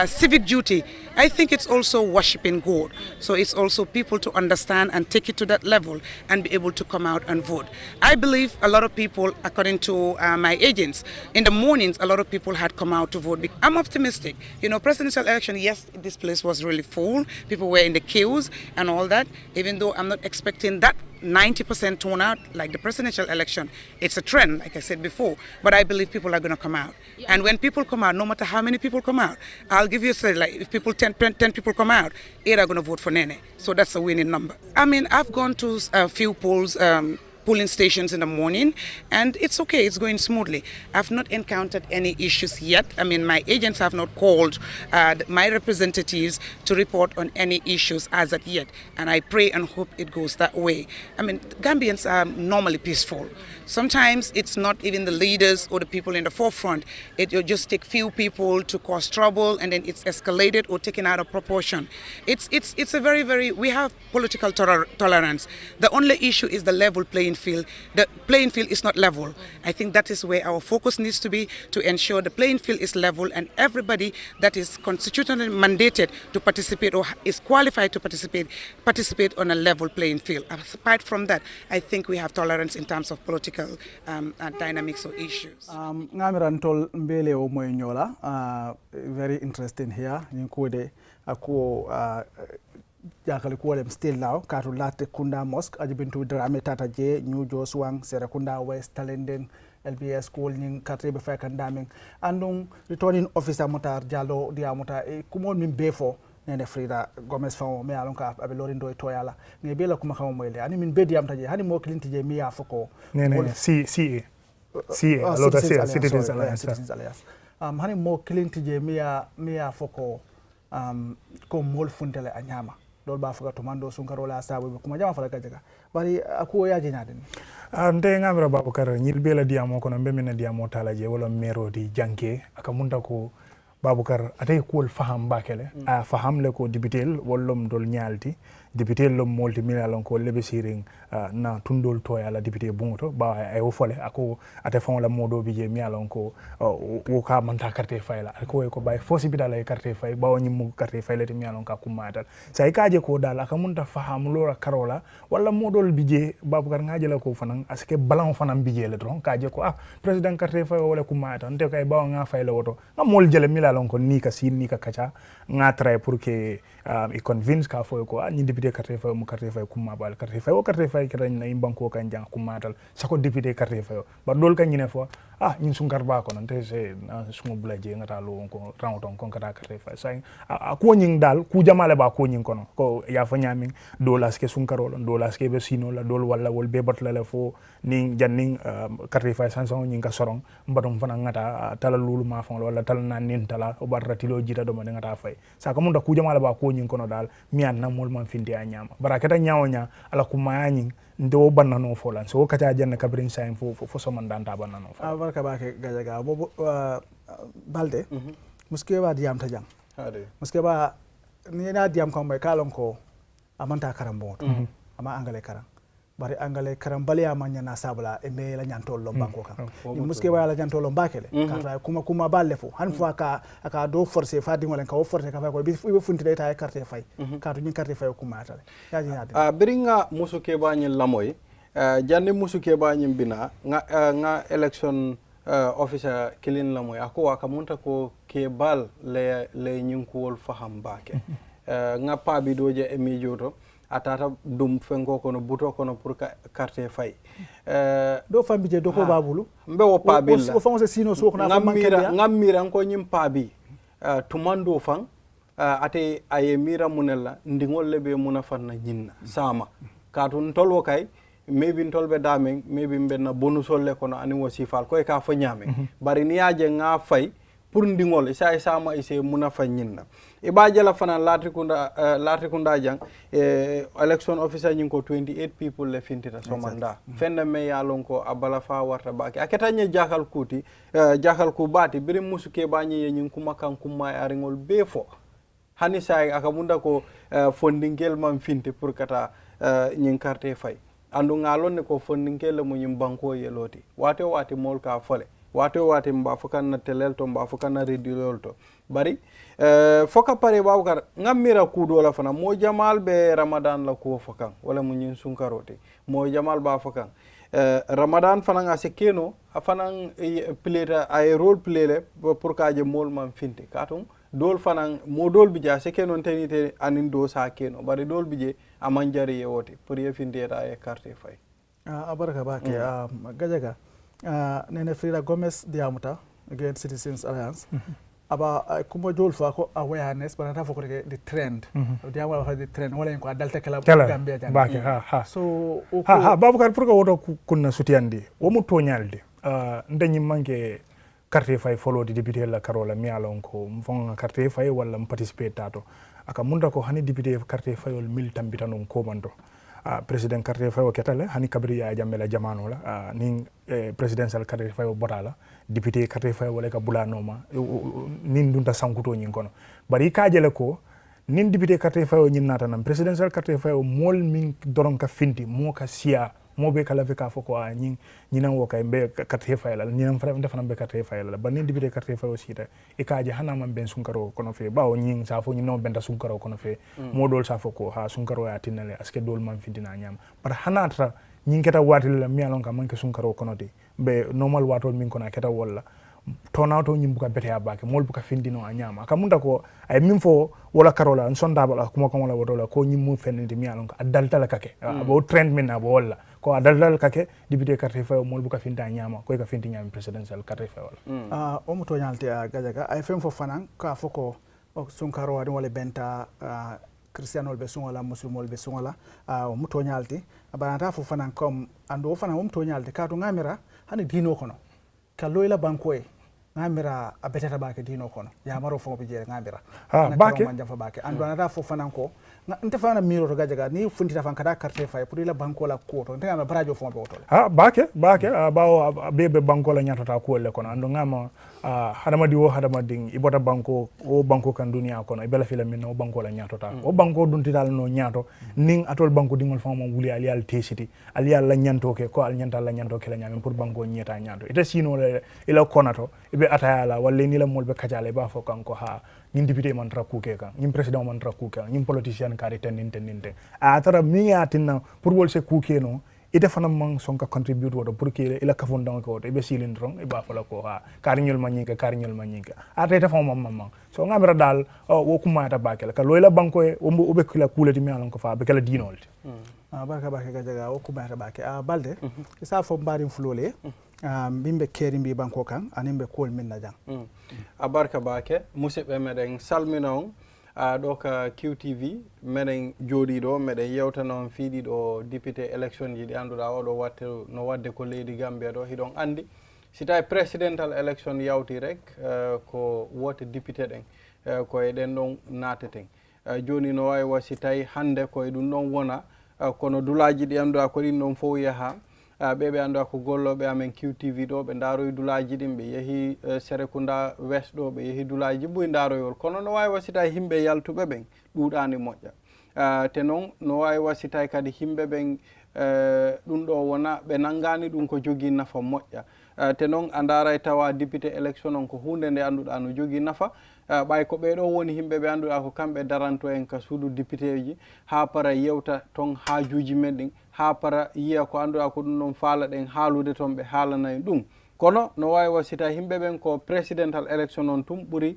civic duty, I think it's also worshiping God. So it's also people to understand and take it to that level and be able to come out and vote. I believe a lot of people, according to my agents, in the mornings, a lot of people had come out to vote. I'm optimistic. You know, presidential election, yes, this place was really full. People were in the queues and all that, even though I'm not expecting that 90% turnout like the presidential election. It's a trend, like I said before, but I believe people are going to come out. Yeah. And when people come out, no matter how many people come out, I'll give you a say, like if people 10 people come out, 8 are going to vote for Nene. So that's a winning number. I mean, I've gone to a few polls, polling stations in the morning, and it's okay, it's going smoothly. I've not encountered any issues yet. I mean, my agents have not called my representatives to report on any issues as of yet, and I pray and hope it goes that way. I mean, Gambians are normally peaceful. Sometimes it's not even the leaders or the people in the forefront. It just take few people to cause trouble, and then it's escalated or taken out of proportion. It's a very, we have political tolerance. The only issue is the level playing field. The playing field is not level. I think that is where our focus needs to be, to ensure the playing field is level and everybody that is constitutionally mandated to participate or is qualified to participate on a level playing field. Apart from that, I think we have tolerance in terms of political dynamics or issues. Ngamirantol mbele o moy nyola very interesting here nkude ako jakale ko lem still now katu latte kunda mosque ajibintu drame tata je new joswang serakunda west talenden LBS school ning katre be fakandaming andum returning officer motar jallo dia mota e kumon min befo nene Frida Gomez famo me alon ka abe lorindo to yala ngi bela kuma xaw moyle ani min bedi am taje hani mo clinti je mi ya foko nene CA lota Citizens Alliance hani mo clinti je mi ya foko ko mol funtele anyama dol ba fuga to mando sunkaro la sabu kuma jama fala kajaga bari ako yaje nyaden nte ngamira Baboucar ñil bela diamo kono mbemena diamo talaje wala mero di janke aka munta ko Baboucar atay ko faham bakele a faham le ko dibitel wollom dol nyalti dibitel lom molti milalon ko lebe siring na tundol to yala dibite bungoto ba ay o fole ako ate fon la modo bije mialon ko o ka manta carte fayla ko ko bay fosi bidala e carte fay ba woni mu carte fayla te mialon ka kumatal say kaje ko dal aka munta faham lora karola wala modol bije Baboucar ngaje la ko fanan aske balan fanan bije le don kaje ko president carte fay wala kumata nte kay ba nga fayla woto ngamol jele milalon ko ni ka sin ni ka kacha nga tray pour que e convince ka fo ko ni député carte fay mu carte fay kuma bal carte fay o carte fay kala na imbanko kan jang kumatal sako député carte fay ba dol kan ñine fo ñin sungar ba ko non te se sumo bulaje ngata lo ko rawton kon kata carte fay say ko ñing dal ku jamale ba ko ñing kono ko ya fa ñaming dolas ke sunkaro dolas ke be sino la dol wala wol be bat la fo ni janning carte fay sanson ñing ka sorong mbadom fana ngata tala lulu ma fon wala tal na nin tala o barratilo jita do ma ngata fay sa ko mun da ku jamale ba ko ñing kono dal mian na mol man finde a ñama barakata ñawonya ala kuma ñing ndo bannano folan so kata janna kabrin sain fo so man danta bannano folan barka bake gajaga bobo balde muske ba diam ta jang muske ba ni na diam ko may kalon ko amanta karambo ama angale karam bari angale karam bali amanya na sabla e me la nyantol lo banko kan ni muske ba la nyantol lo bakele kata kuma balle fo han fo aka do forcer fa dingolen ka o forcer ka fa ko bi funti day tay carte fay katu ni carte fay kuma tale yaji nade biringa musuke ba nyi lamoy jande musuke ba nyi bina nga election officer kilin lamoy ako waka munta ko ke bal le nyinkuwol faham bake nga pa bi doje emi joto atata dum fengo kono buto kono pour carte fay do fambije do ko babulu mbe wo pabil o fango sino so na fa manke ngamira ko nyim pabi tumando fan ate aye mira munella ndingol lebe muna fanna nyinna sama katun tolwo kay maybe ntolbe damen maybe benna bonusolle kono ani wasifal ko e ka fa nyame bari ni aje nga fay pour ndingol isa sama ise muna fa nyinna e ba jala fana latrikunda jang election officer nyinko 28 people le fintita somanda fenne me yalon ko abala fa warta baki aketanye jakal kuti jakal ku bati biri musuke banyi nyin kuma kan kuma aringol befo hani say akamunda ko fondingel man finti pour kata nyin carte fay andu ngalon ne ko fondingel mo nyim banko yeloti wate mol ka fole wate mba fukan na telel to mba fukan na redilol to bari foka pare bawkar ngamira kudo la fana mo jamal be ramadan la ko fakan wala mu nyin sunkarote mo jamal ba fakan ramadan fana nga sekeno afana pleta ay role play pour ka je mol man finti katum dol fana mo dol bija sekeno tenite anin do sa keno bari dol bije amanjari yewote pour ye findeta e carte fay abaraka bake gajaga nene Frida Gomez diamuta against Citizens Alliance aba kuma jol fa ko awareness bana ta foko the trend diamu fa the trend wala ko dalta kala Gambia jang bake ha so Baboucar pour ko woto kunna sutiyandi wo mu toñalde ndañi manke carte fay follow di député la Carola mi alon ko mfon carte fay wala m participer tato aka munda ko hani député carte fayol mil tambita non komando president carte fayo ketale hani kabri ya jamela jamano la nin presidential carte fayo botala député carte fayo wala ka bulanoma nin dunta sankuto nyin kono bari ka jele ko nin député carte fayo nyin nata nam presidential carte fayo mol min doron ka finti mo ka sia mo be kala fe ka foko nyin nyinan wo kay be carte fayo la nyinan fra defana be carte fayo la ban nin député carte fayo sita e ka je hana man ben sunkaro kono fe bawo nyin sa fo nyino benta sunkaro kono fe mo dol sa foko ha sunkaro ya tinale aske dol man fintina nyam par hanatra nyin keta watil la mi alon ka man ke sunkaro kono de be normal watol min kono keta wala tonato nyim buka bete abake mol buka findino anyama kamunda ko ay min fo wala karola on sonda bala kuma ko wala wodola ko nyim mu fenende mi alon ka adalta la kake abo trend min abo wala ko adalta la kake député carte fayo mol buka finta nyama ko ka finti nyam presidential carte fayo wala o mo to nyalti gajaga ay fem fo fanan ka foko sunkaro wadi wala benta Christianol be sungola muslimol be sungola o mo to nyalti abanata fo fanan comme ando fanan o mo to nyalti ka to ngamira hani dino kono kaloyla bankoy ngamira abetata bake dino kono ya maro fo be jere ngamira bake man jafa bake ando anata fo fanan ko nte fana miro to gajaga ni fundita fan kada carte fay pour la banko la ko to ngama barajo fo be wotole bake bawo bebe banko la nyatota ko le kono ando ngama hadamadi wo hadamadi ibota banko o banko kan dunia kono ibela fila min o banko la nyatota o banko dunti dal no nyato ning atol banko dingol fama wuli ali al tesiti ali al la nyanto ke ko al nyanta la nyanto ke la nyame pour banko nyeta nyanto ita sino le ila konato ibe atayala walle ni la molbe kajale ba fo kanko ha ñin député man tra kuke kan ñin président man tra kuke ñin politicien kari teninte atara mi yatina pour wol se kuke no ite fana man sonka contribute wodo pour que ila kafon dan ko be silin drong e ba fala ko ha kariñol manyinka ata ite fama mamman so ngamira dal wo kuma ta bakel ka loyla banko e o be kula kulati mi alon ko fa be kala dinolti barka gajaga wo kuma ta bake balde isa fo mbarim fulole bimbe keri mbi banko kan animbe kol min najang barka bake musidɓe meɗen salmina on ɗo ka QTV meɗen jooɗi ɗo meɗen yewtana on fiiɗiɗo député élection ji ɗi annduɗa oɗo watte no wadde ko leydi Gambia ɗo hiɗon anndi si tawi présidential élection yawti rek ko wote député ɗen koye ɗen ɗon nateten joni no wawi wa si tawi hannde koye ɗum ɗon wona kono dulaji ɗi annduɗa ko ɗin ɗon fof yaha ɓe annduɗa ko golloɓe amen QTV ɗo ɓe ndaroyi dulaji ɗin ɓe yeehi Serekunda West ɗo ɓe yeehi dulaji ɓuyi ndaroyol kono no wawi wasita yimɓe yaltuɓe ɓen ɗuuɗani moƴƴa te noon no wawi wasita kadi yimɓe ɓen ɗum ɗo wona ɓe nanggani ɗum ko jogui nafa moƴƴa te noon a ndaray tawa député élection on ko hunde nde annduɗa no jogui nafa ɓay ko ɓeɗo woni yimɓe ɓe annduɗa ko kamɓe daranto en ka suudu député ji ha para yewta ton haajuji men ɗin ha para yiya ko annduɗa ko ɗum ɗon faala ɗen haalude toon ɓe haalanayi ɗum kono no wawi wasita himɓe ɓen ko presidential election on tum ɓuuri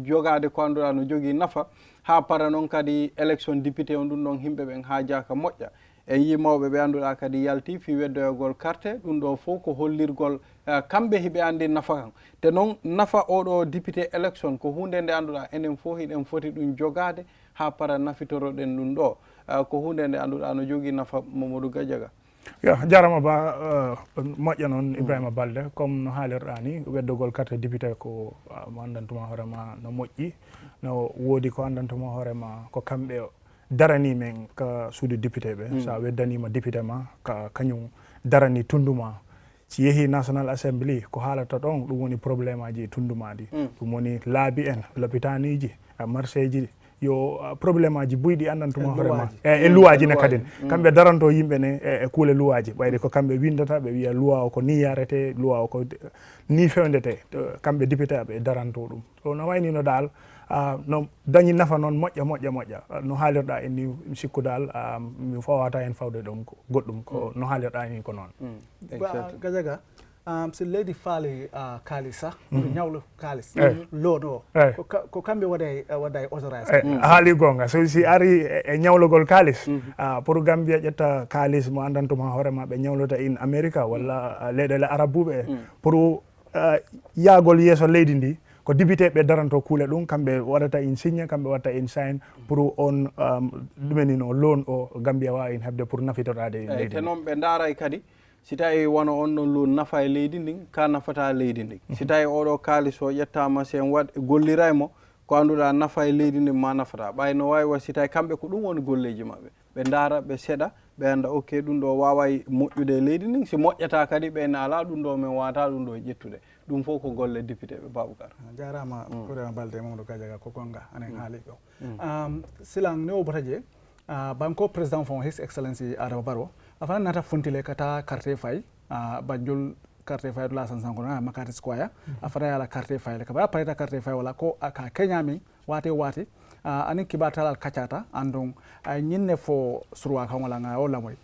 jogade ko anduɗa no jogui nafa ha para noon kadi élection député on ɗum ɗon himɓe ɓen ha jaka moƴƴa en yimawɓe ɓe anduɗa kadi yalti fi weddoyogol carte ɗum ɗo fof ko hollirgol kamɓe hiɓe andi nafa kan te noon nafa oɗo député élection ko hunde nde anduɗa enen fof hiɗen foti ɗum jogade ha para nafitoroɗen ɗum ɗo ko hunde nde anduɗa no jogui nafa Mamadou Gadiaga. jarama ba moƴƴa noon Ibrahima Balde comme no haalirɗa ni weddogol carte député ko mo andantuma hoorema no moƴƴi no woodi ko andantuma hoorema ko kamɓe darani men ka suudu député ɓe sa weddanima député ma ka kañum darani tunduma si yeehi national assembly ko haalata ɗon ɗum woni probléme aji tundumaɗi ɗum woni laabi en l'hôpitaniji marché ji yo probléme aji buyɗi andantuma hoorema e luwaji ne kadin kamɓe daranto yimɓe ne e kuule luwaji ɓayde ko kamɓe windata ɓe wiya luwa o ko ni yarete luwa o ko ni fewndete kamɓe député aɓe daranto ɗum so no wayni no dal no dañi nafa noon moƴƴa no haalirɗa en ni mi sikku dal mi fawata hen fawde ɗum goɗɗum ko no haalirɗa ni ko noon Gadiaga si leydi faali kaalisa ñawlo kaalis loono ko kamɓe waɗay autorisé haali gonga so si ari e ñawlogol kaalis pour Gambia ƴetta kaalis mo andantuma hoorema ɓe ñawlota in America walla leyɗele arabuɓe pour yaagol yeeso leydi ndi ko député ɓe daranto kuule ɗum kamɓe waɗata in signe kamɓe watta in sign pour on ɗumenino loan o Gambia wawi in hebde pour nafitorade leydi te noon ɓe daaray kadi si tawi wona on ɗon loan nafa e leydi ndin ka nafata leydi ndin si tawi oɗo kaalis o ƴettama sen golliraymo ko anduɗa nafa e leydi ndin ma nafata ɓay no wawi wa si tawi kamɓe ko ɗum woni golleji mabɓe ɓe daara ɓe seeɗa ɓe anda ok ɗum ɗo waway moƴƴude e leydi ndin si moƴƴata kadi ɓe ala ɗum ɗo min wawata ɗum ɗo ƴettude ɗum fof ko golle député ɓe Baboucar jarama Ibrahima Balde Mamadou Gadiaga ko gonga anen haali ɗo silan ne o bota je banko président fon his excellency Adama Barrow afana nata fontile kata carte fay banjol carte fay la san sanko na makati square afana yala carte fay le kaba pareta carte fay wala ko ka kenyami wate anin kibatal kacata andon nyinne fo surwa kan wala nga o lamoy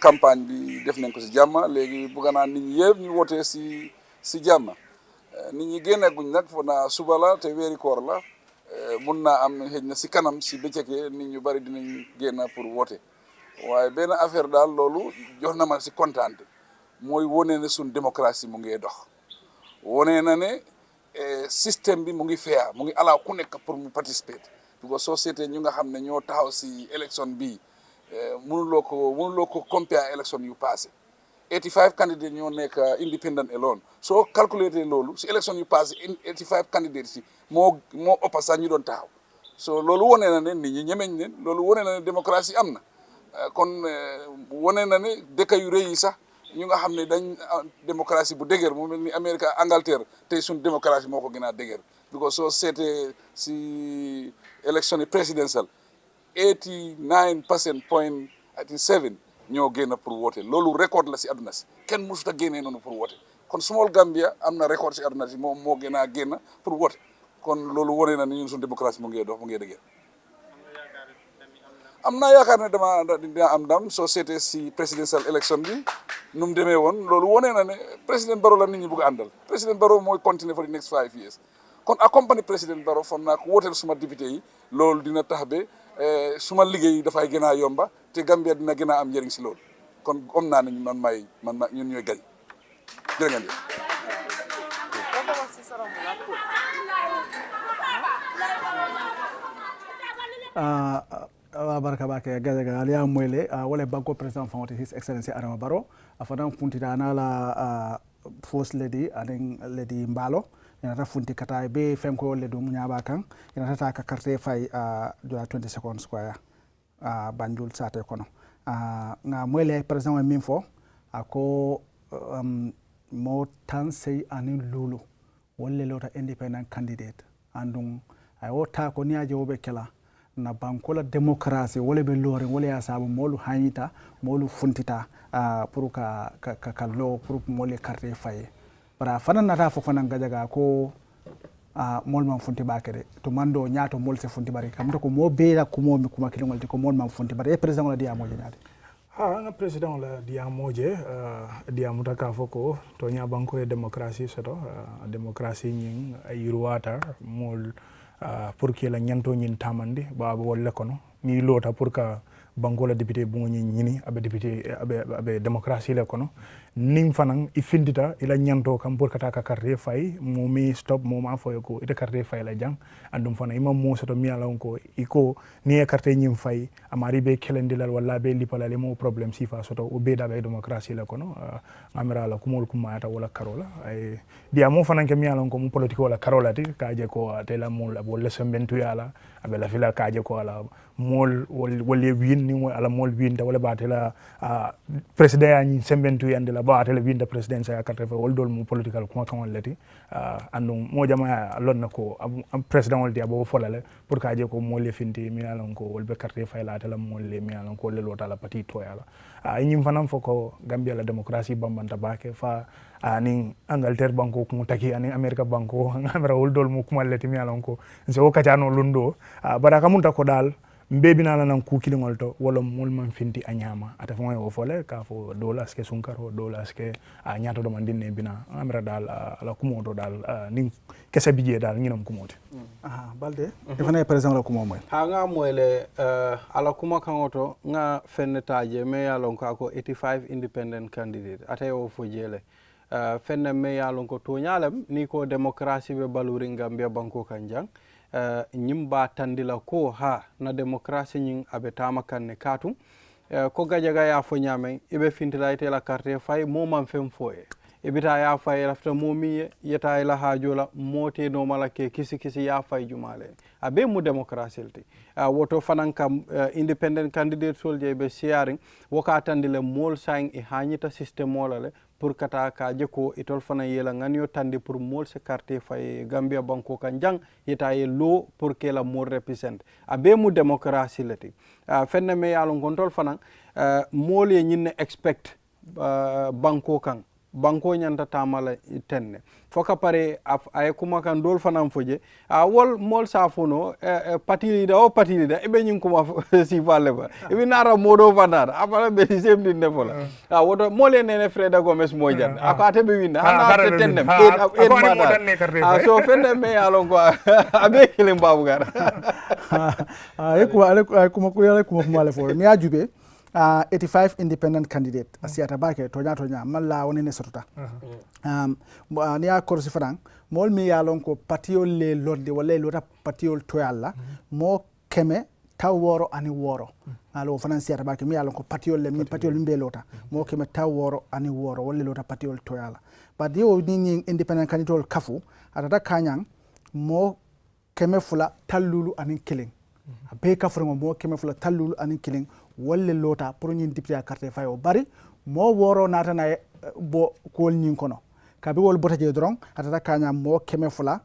campagne bi def nañ ko si jàmm léegi bëgg naa nit ñi yëpp ñu wootee si jàmm nit ñi génneeguñ nag fo naa suba la te weeri koor la mun naa am xëy na si kanam si bëccëgee nit ñu bari dinañ génn pour woote waaye benn affaire daal loolu jox na ma si kontaan mooy wone ne suñ démocratie mu ngi dox wone na ne système bi mu ngi fair mu ngi allow ku nekk pour mu participer parce que société ñu nga xam ne ñoo taxaw si élection bii mënuloo ko compare élection yu passé 85 candidates ñoo nekk independent alone soo calculer loolu si élection yu passé 85 candidates si moo ëpp sax ñu doon taxaw so loolu wone na ne nit ñi ñemeñ ne loolu wone na ne démocratie am na kon wone na ne dëkk yu rëy yi sax ñu nga xam ne dañ démocratie bu dëgër mu mel ni Amérique Angleterre tey suñ démocratie moo ko gën a dëgër because soo seetee si élection yi présidentielle 89.7 ñoo génn pour woote loolu record la si àdduna si kenn mësut a génnee noonu pour woote kon small Gambia am na record si àdduna si moom moo gën a génn pour woote kon loolu wane na ni ñun suñu démocratie mu ngi dox mu ngi dëgër am naa yaakaar ne dina am ndam soo seetee si presidential election bi nu mu demee woon loolu wane na ne président Barrow la nit ñi bëgg a àndal président Barrow mooy continuer for the next 5 years kon accompagner président Barrow foog naa ko wooteel suma député yi loolu dina tax ba suma liggéey dafay gën a yomba te Gambia dina gën a am njëriñ si loolu kon am naa ne ñun ñooy gañ jërë ngeen jëf baraka bake gajaga aliya moyle wala banko president fawti his excellency Adama Barrow afadan funtita nala first lady anen lady Mbalo yana funti kata be fenko le dum nyaba kan yana ta ka carte fay de la 20 seconds square banjul sate kono nga moyle president min fo ako mo tan sey anin lulu wolle lota independent candidate andum ay wota ko niaje wobe kala na bankola démocratie wala be lore wala ya sabu molu hanyita molu funtita pour ka lo pour molu carte faye bara fanan nata fo fanan gajaga ko mol man funti bakere to mando nyaato mol se funti bari kam to ko mo beera ko mo mi kuma kilingol ko mol man funti bari e president la dia moje nyaade nga president la dia moje dia mutaka foko to nya banko e démocratie soto démocratie nyin ay ruwata mol pour que la nyanto nyin tamandi ba wolle kono ni lota pour que banko la député bu ngi ñini abe député abe démocratie le kono nim fanan ifindita ila nyanto kam pour kata ka carte fay mo mi stop mo ma foy ko ite carte fay la jang andum fana imam mo soto mi ala ko iko ni e carte nyim fay amari be kelendilal wala be lipala le mo problème sifa soto o be da be démocratie le kono amira la kumol kumata wala karola ay dia mo fanan ke mi ala ko mo politique wala karola ti kaje ko tela mo la wala sembentu yala abe la fila kaje ko ala mol wala win ni ala mol win da wala batela president ya ni sembentu yande la batela win da president sa carte fa wol dol mo political kuma kan lati andum mo jama lonna ko president wol dia bo folale pour kaje ko mol finti mi ala ko wol be carte fa la tala mol le mi ala ko le lota la pati to yala nyim fanam foko Gambia la démocratie bambanta bake fa ani Angleterre banko ko taki ani America banko ngamra wol dol mo kuma lati mi ala ko so katiano lundo baraka mun ta ko dal mbebina la nan ku kilingol to wala mol man finti anyama ata fo o fole ka fo dolas ke sunkaro dolas ke nyaato do man dinne bina amra dal ala kumo do dal nin kessa bije dal ñinam kumoti balde ifane president la kumo moy ha nga moyle ala kuma kangoto nga fennetaje me yalon ko 85 independent candidate ata o fo jele fenne me yalon ko to nyalem ni ko démocratie be baluri Gambia banko kanjang nyimba tandila ko ha na démocratie nyin abe tama kanne katum ko gajaga ya fo nyame ibe fintila ite la carte fay mo man fem foye ibita ya fay rafta momi yeta ila hajola mote no malake kisi ya fay jumale abe mu démocratie ti woto fanan kam independent candidate soldier be sharing woka tandile mol sang e hanyita system molale pour kata ka jeko itol fana yela nganyo tandi pour mol se carte fay Gambia banko kan jang yeta ye lo pour que la mol represent abe mu démocratie lati fenne me yalon kontol fana mol ye nyinne expect banko kan banko nyanta tamala tenne foka pare ay kuma kan dol fanam foje wol mol safono patili da ibe nyin kuma si falle ba ibe nara modo fanara apala be semdi ne fola wodo mole nene Freda Gomez mojan akate be winna ana tenne so fende me alon ko abe kilim babu gar ay kuma ko yale kuma male fo mi ajube 85 independent candidate asiata bake tonya malla woni ne sotuta ni a korsi franc mol mi yalon ko patiol le lorde wala lota patiol to yalla mo keme taworo ani woro alo fanan siata bake mi yalon ko patiol le mi patiol mbe lota mo keme taworo ani woro wala lota patiol to yalla but yo ni independent candidate kafu atata kanyang mo keme fula tallulu ani killing be kafre mo keme fula tallulu ani killing wolle lota pour ñin député carte fay o bari mo woro nata na bo ko ñin kono kabi wol botaje dron atata kanya mo keme fula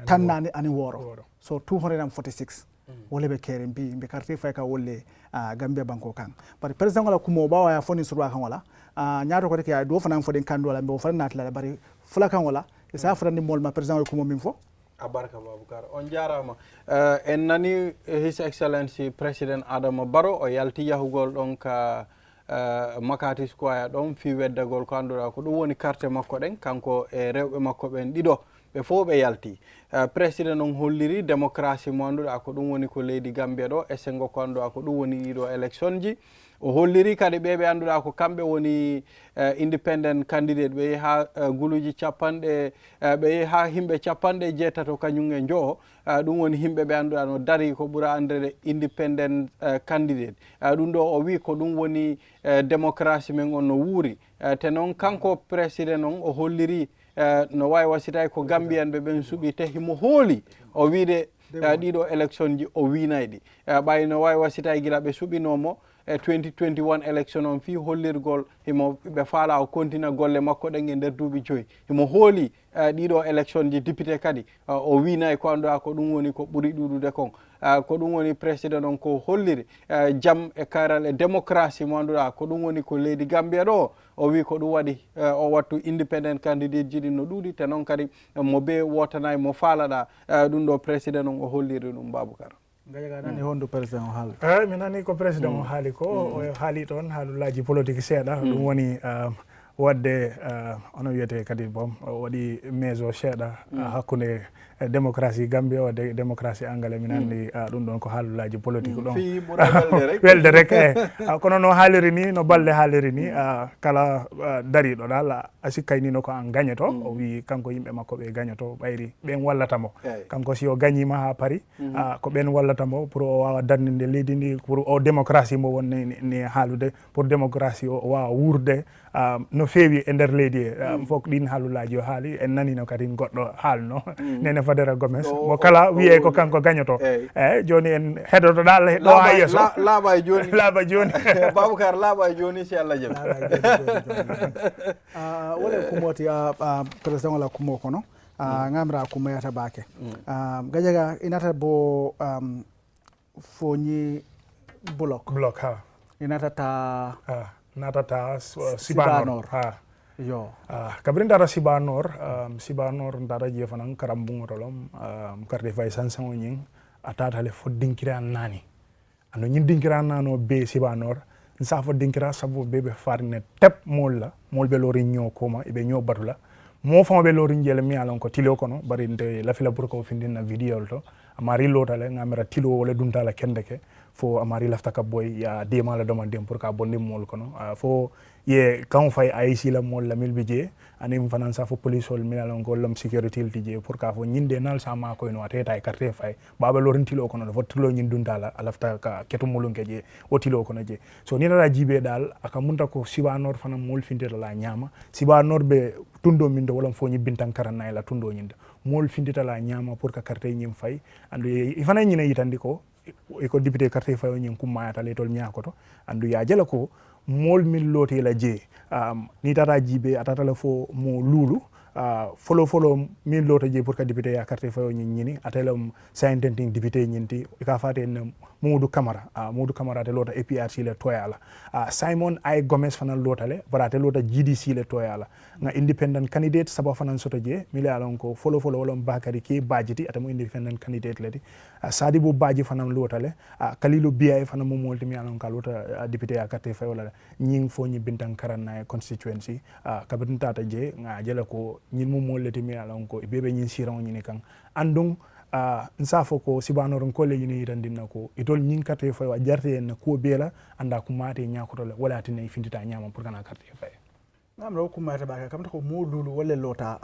tannani ani woro so 246 wolle be kere mbi carte fay ka wolle Gambia banko kan bari president wala kumo bawa ya foni surwa kan wala nyaato ko ke do fana fodin kan wala mbe fana natla bari fula kan wala isa fana ni molma president wala kumo min fo abarka babukar on jarama en nani his excellency president Adama Barrow o yalti yahugol don ka makati square don fi weddagol ko andura ko dum woni carte makko den kanko e rewbe makko ben dido be fo be yalti president on holliri démocratie mo andura ko dum woni ko leydi Gambia do e sengo ko andura ko dum woni do election ji o holliri kadi ɓeɓe annduɗa ko kamɓe woni independent candidate ɓe ha guluji capanɗe ɓe ha himɓe capanɗe jeetato kañum e joo ɗum woni himɓe ɓe annduɗa no dari ko ɓuura andrede independent candidate ɗum ɗo o wi ko ɗum woni démocratie men on no wuuri te noon kanko président on o holliri no wawi wasitay ko gambiyanɓe ɓen suuɓi te himo hooli o wiide ɗiɗo élection ji o winayɗi ɓay no wawi wasitay gila ɓe suɓinomo 2021 élection on fi hollirgol himo ɓe faala o continue golle makko ɗen e nder duuɓi joyyi himo hooli ɗiɗo élection ji député kadi o winay ko annduɗa ko ɗum woni ko ɓuuri ɗuɗude kon ko ɗum woni président on ko holliri jaam e kayral e démocratie mo annduɗa ko ɗum woni ko leydi Gambia ɗo o wi ko ɗum waɗi o wattu independent candidate ji ɗin no ɗuuɗi te noon kadi mo be wotanayi mo faalaɗa ɗum ɗo président on o holliri ɗum Baboucar gajaga nani hondu président o haali mi nani ko président o haali ko o haali toon haalullaji politique seeɗa ɗum woni wadde ono wiyete kadi bom waɗi meso seeɗa hakkude démocratie Gambia wadde démocratie angale min anndi ɗum ɗon ko haalullaji politique ɗon welde rek kono no haaliri ni no balɗe haaliri ni kala dariɗo ɗal a sikkay ni no ko an gagnoto o wi kanko yimɓe makko ɓe gagnoto ɓayri ɓen wallatamo kanko si o gagnima ha paari ko ɓen wallatamo pour o wawa dardinde leydi ndi pour o démocratie mo wonni ni haalude pour démocratie o wawa wurde no feewi e nder leydi e fof ɗin haalullaji o haali en nanino kadi goɗɗo haalno Nene Fadera Gomes mo kala wiye ko kanko gagnoto eyyi joni en heɗotoɗa ɗo ha yesso laaɓa e joni laaɓa joni Baboucar laaɓa e joni si Allah jaɓi wole kumoti président wala kumo kono ngamra kumoyata baake gajaga inata bo foñi bloc ha inata ta natata Sibanor ha yo kabrin dara Sibanor Sibanor dara je fanan karambungotolom karde fay sansango nying atata le fo dinkira nani ano nyin dinkira nano be Sibanor nsa fo dinkira sabu bebe farne tep molla molbe lori nyo koma ibe nyo batula mo famo be lori njele mi alon ko tilo kono bari nde la fila burko findina video to amari lotale ngamera tilo wala duntala kendeke fo amari lafta ka boy ya dema la demande pour ka bonde mol kono fo ye kan fay AIC la mol la mil bidje anim fanan sa fo police ol milal ko lom sécurité tije pour ka fo nyinde nal sama ko no ateta e carte fay baba lorin tilo kono fo tilo nyin dundala alafta ka keto molunke je o tilo kono je so ni la jibe dal aka munta ko Sibanor fanan mol findira la nyama Sibanor be tundo mindo wala fo nyibintan karanay la tundo nyinda mol findita la nyama pour ka carte nyim fay andu ifana nyina yitandi ko eko député carte fay nyin kummayata le tol nyakoto andu ya jela ko mol min loti la je ni tata jibe atata la fo mo lulu folo min lota je pour ka député ya carte fay nyin nyini atelam saintenting député nyinti ka fate Modou Camara te lota APRC le toyala Simon I Gomez fanan lota le barate lota GDC le toyala nga independent candidate saba fanan soto je mi alon ko folo wala Bakari ke bajiti atamo independent candidate ledi Sadibou Badji fanan lota le Kalilu Biaye fanan mo molti mi alon ka lota député ya carte fay wala nying fo nyi bintan karanna constituency kabirin tata je nga jela ko nyin mo molti mi alon ko bebe nyin siran nyini kan andung nsafo ko Sibanor ko le yini randina ko itol nyin carte fay wa jarte en ko bela anda ko mate nyakoto le wala tinay findita nyama pour kana carte fay ngamra ko mate ba kam ko mo lulu wala lota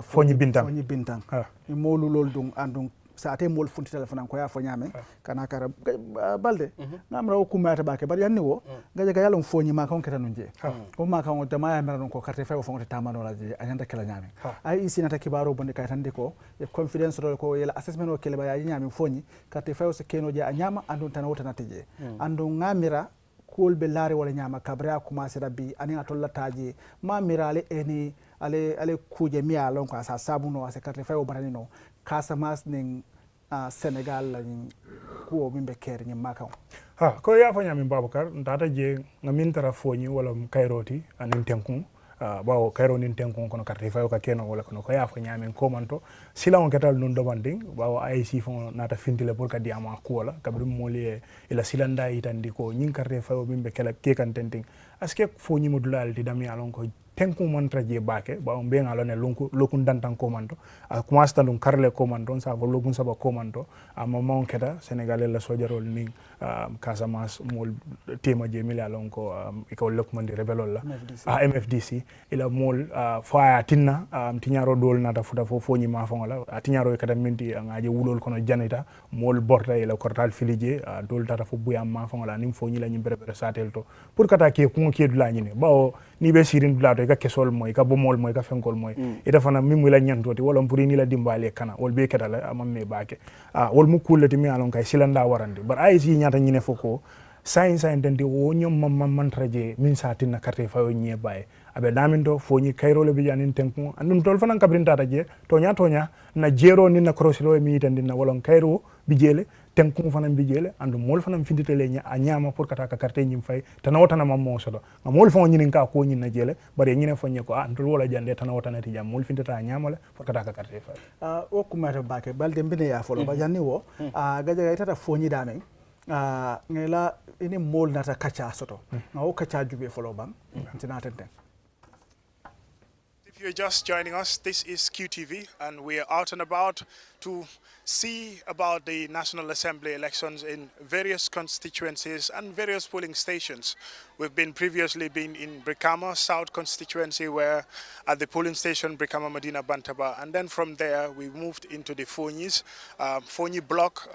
foñi bintang ni mo lulol dum andum sa ate mol funti téléphone ko ya fo nyame kana kara balde ngamra ko mate ba ke bari yanni wo gaje ga yalon foñi ma kan ketanu je ko ma kan o dama ya mera non ko carte fay o fonte tamano la je anyanda kala nyame ay isi nata kibaro bonde kay tande ko e confidence do ko yela assessment o kele ba ya nyame foñi carte fay o se keno je a nyama andun tan wota natije andun ngamira kolbe laare wala nyama kabra commencé rabbi ani atolla taji ma mirale eni ale kuje mi alon ko sa sabuno ase carte fay o barani no Casamance ning Sénégal la ko mimbe ker ni makaw ko ya fanya min Baboucar ndata je ngamin tara foñi wala kayroti anin tenkun bawo kayro nin tenkun kono carte fay ka keno wala kono ko ya fanya min komanto sila on ketal non domanding bawo AIC fon nata fintile pour ka diama ko wala kabri moli ila silanda itandi ko nyin carte fay mimbe kala ke kan tenting aske foñi modulal di dami alon ko tenku mantra je bake ba on be ngalone lokun dantan komando kuma standum karle komando sa ko lokun saba komando amma mon keda Sénégalais la sojarol ni Casamance mol tema je mila lon ko iko lokmandi rebelol la MFDC ila mol fa tinna tinyaro dol nata futa fo foni ma fongola tinyaro kada minti ngaje wulol kono janita mol borta ila kortal filije dol tata fo buya ma fongola nim fo nyila nyimbe bere satel to pour kata ke ko ke dula nyine bawo ni be sirin dula to ka kesol moy ka bomol moy ka fenkol moy ita fana mimu la nyantoti wala mpuri ni la dimbale kana wol be kada la amamme bake wol mu kullati mi alon kay silanda warande bar ay si nyata nyine foko sain dende wo nyom mamman traje min satina carte fayo nye baye abe damindo foni kayrole bi janin tenku andum tol fanan kabrin tata je tonya na jero ni na crossilo mi tandina wolon kayro bijele tenku fanan bijele andum mol fanan finditele nya anyama pour kata ka carte nyim fay tanawota na mammo sodo mol fon nyinin ka ko nyin na jele bare nyine fonye ko andul wala jande tanawota na tijam mol findita anyama le pour kata ka carte fay o kumata bake balde mbine ya folo ba janni wo gaja tata foni damen ngela ini mol nata kacha soto ngawo kacha jube folo bang tinatenten. If you're just joining us, this is QTV and we're out and about to see about the National Assembly elections in various constituencies and various polling stations. We've previously been in Brikama South constituency where at the polling station Brikama Medina Bantaba, and then from there we moved into the Fonyis, Fonyi block.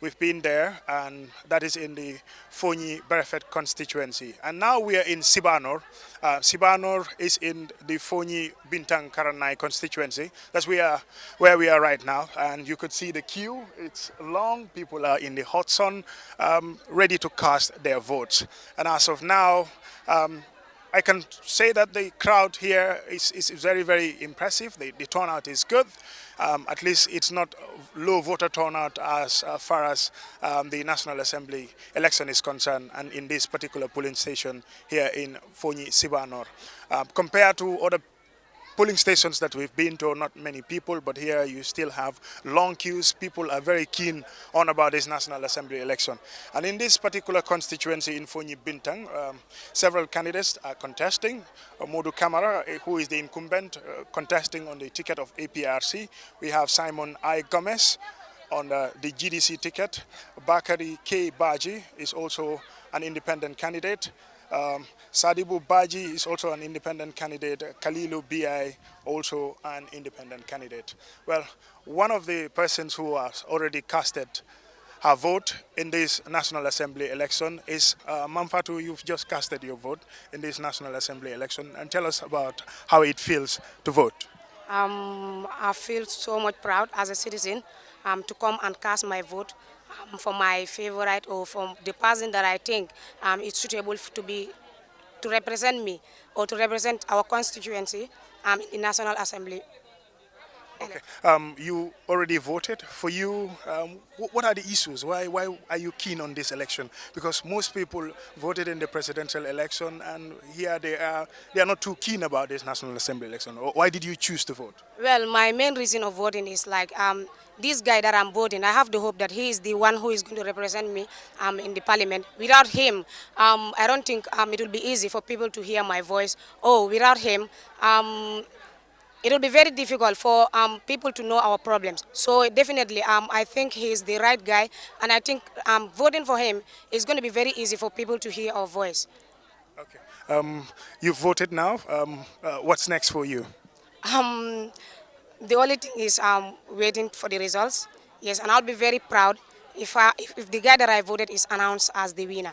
We've been there, and that is in the Fonyi Berefet constituency. And now we are in Sibanor. Sibanor is in the Fonyi Bintang Karanai constituency. That's where we are right now, and you could see the queue. It's long. People are in the hot sun, ready to cast their votes. And as of now, I can say that the crowd here is very, very impressive. The turnout is good. At least it's not low voter turnout as far as the National Assembly election is concerned, and in this particular polling station here in Fonyi Sibanor. Compared to other polling stations that we've been to, not many people, but here you still have long queues. People are very keen on about this National Assembly election. And in this particular constituency in Fonyi Bintang, several candidates are contesting. Modu Kamara, who is the incumbent, contesting on the ticket of APRC. We have Simon I. Gomez on the GDC ticket. Bakari K. Baji is also an independent candidate. Sadibu Baji is also an independent candidate. Kalilu B.I. also an independent candidate. Well, one of the persons who has already casted her vote in this National Assembly election is Mamfatu. You've just casted your vote in this National Assembly election, and tell us about how it feels to vote. I feel so much proud as a citizen to come and cast my vote for my favorite, or for the person that I think is suitable to represent me or to represent our constituency in the National Assembly. Okay. You already voted. For you, what are the issues? Why are you keen on this election? Because most people voted in the presidential election, and here they are not too keen about this National Assembly election. Why did you choose to vote? Well, my main reason of voting is like this guy that I'm voting. I have the hope that he is the one who is going to represent me in the parliament. Without him, I don't think it will be easy for people to hear my voice. Without him, it will be very difficult for people to know our problems. So definitely, I think he is the right guy, and I think voting for him is going to be very easy for people to hear our voice. Okay. You've voted now. What's next for you? The only thing is waiting for the results. Yes, and I'll be very proud if the guy that I voted is announced as the winner.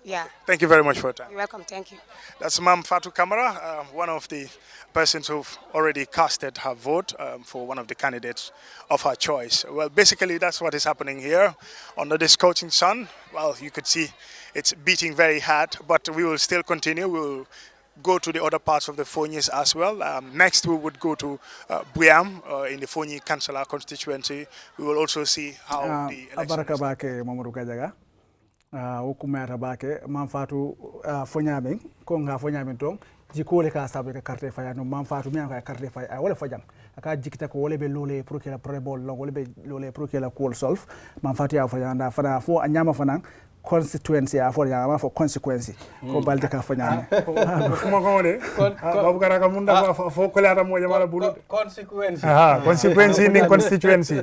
Yeah. Thank you very much for your time. You're welcome. Thank you. That's Mam Fatou Kamara, one of the persons who've already casted her vote for one of the candidates of her choice. Well, basically, that's what is happening here under this scorching sun. Well, you could see it's beating very hard, but we will still continue. We will go to the other parts of the Fonyis as well. Next, we would go to Buyam in the Fonyi Councillor constituency. We will also see how the election hukumata bake manfatu fonyamen ko nga fonyamen ton jikole ka sabe ka carte faya no manfatu mi ka carte faya wala fajang aka jikita ko wala be lolé pour que la prebol wala be lolé pour que la call solve manfatu ya faya nda fana fo anyama fana constituency a fo nyama for consequence ko balde ka fo nyame kuma ko de Baboucar ka munda fo ko lata mo jama bulu consequence consequence ni constituency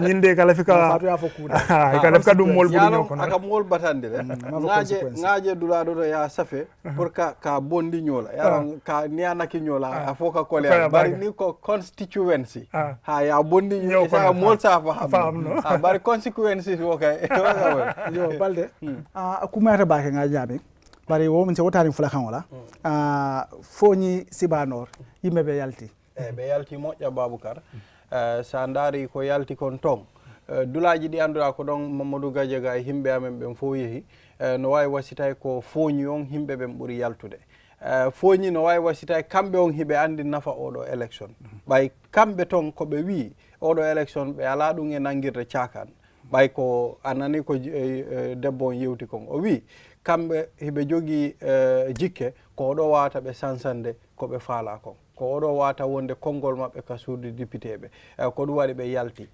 nyinde kala fika fatu ya fo kuda kala fika dum mol bulu nyoko aka mol batande le ngaje dula do ya safe pour ka bondi nyola ya ka niana ki nyola a fo ka ko le bari ni ko constituency ha ya bondi nyola mol sa fa bari consequences okay yo balde kumata bake nga jabe bari wo min se wotani fula kan wala foñi sibanor yimbe be yalti be yalti moƴƴa Baboucar sa ndari ko yalti kon ton dulaji ɗi andura ko ɗon Mamadou Gadiaga e himɓe amen ɓen fof yeehi no wawi wasitay ko foñi on himɓe ɓen ɓuuri yaltude foñi no wawi wasitay kamɓe on hiɓe andi nafa oɗo élection ɓay kamɓe ton koɓe wi oɗo élection ɓe ala ɗum e nangguirde cakan ɓay ko anani ko debbo on yewti kon o wi kamɓe hiɓe jogui jikke ko oɗo wawata ɓe sansande koɓe faala kon ko oɗo wawata wonde konngol maɓɓe ka suudu député ɓe ko ɗum waɗi ɓe yalti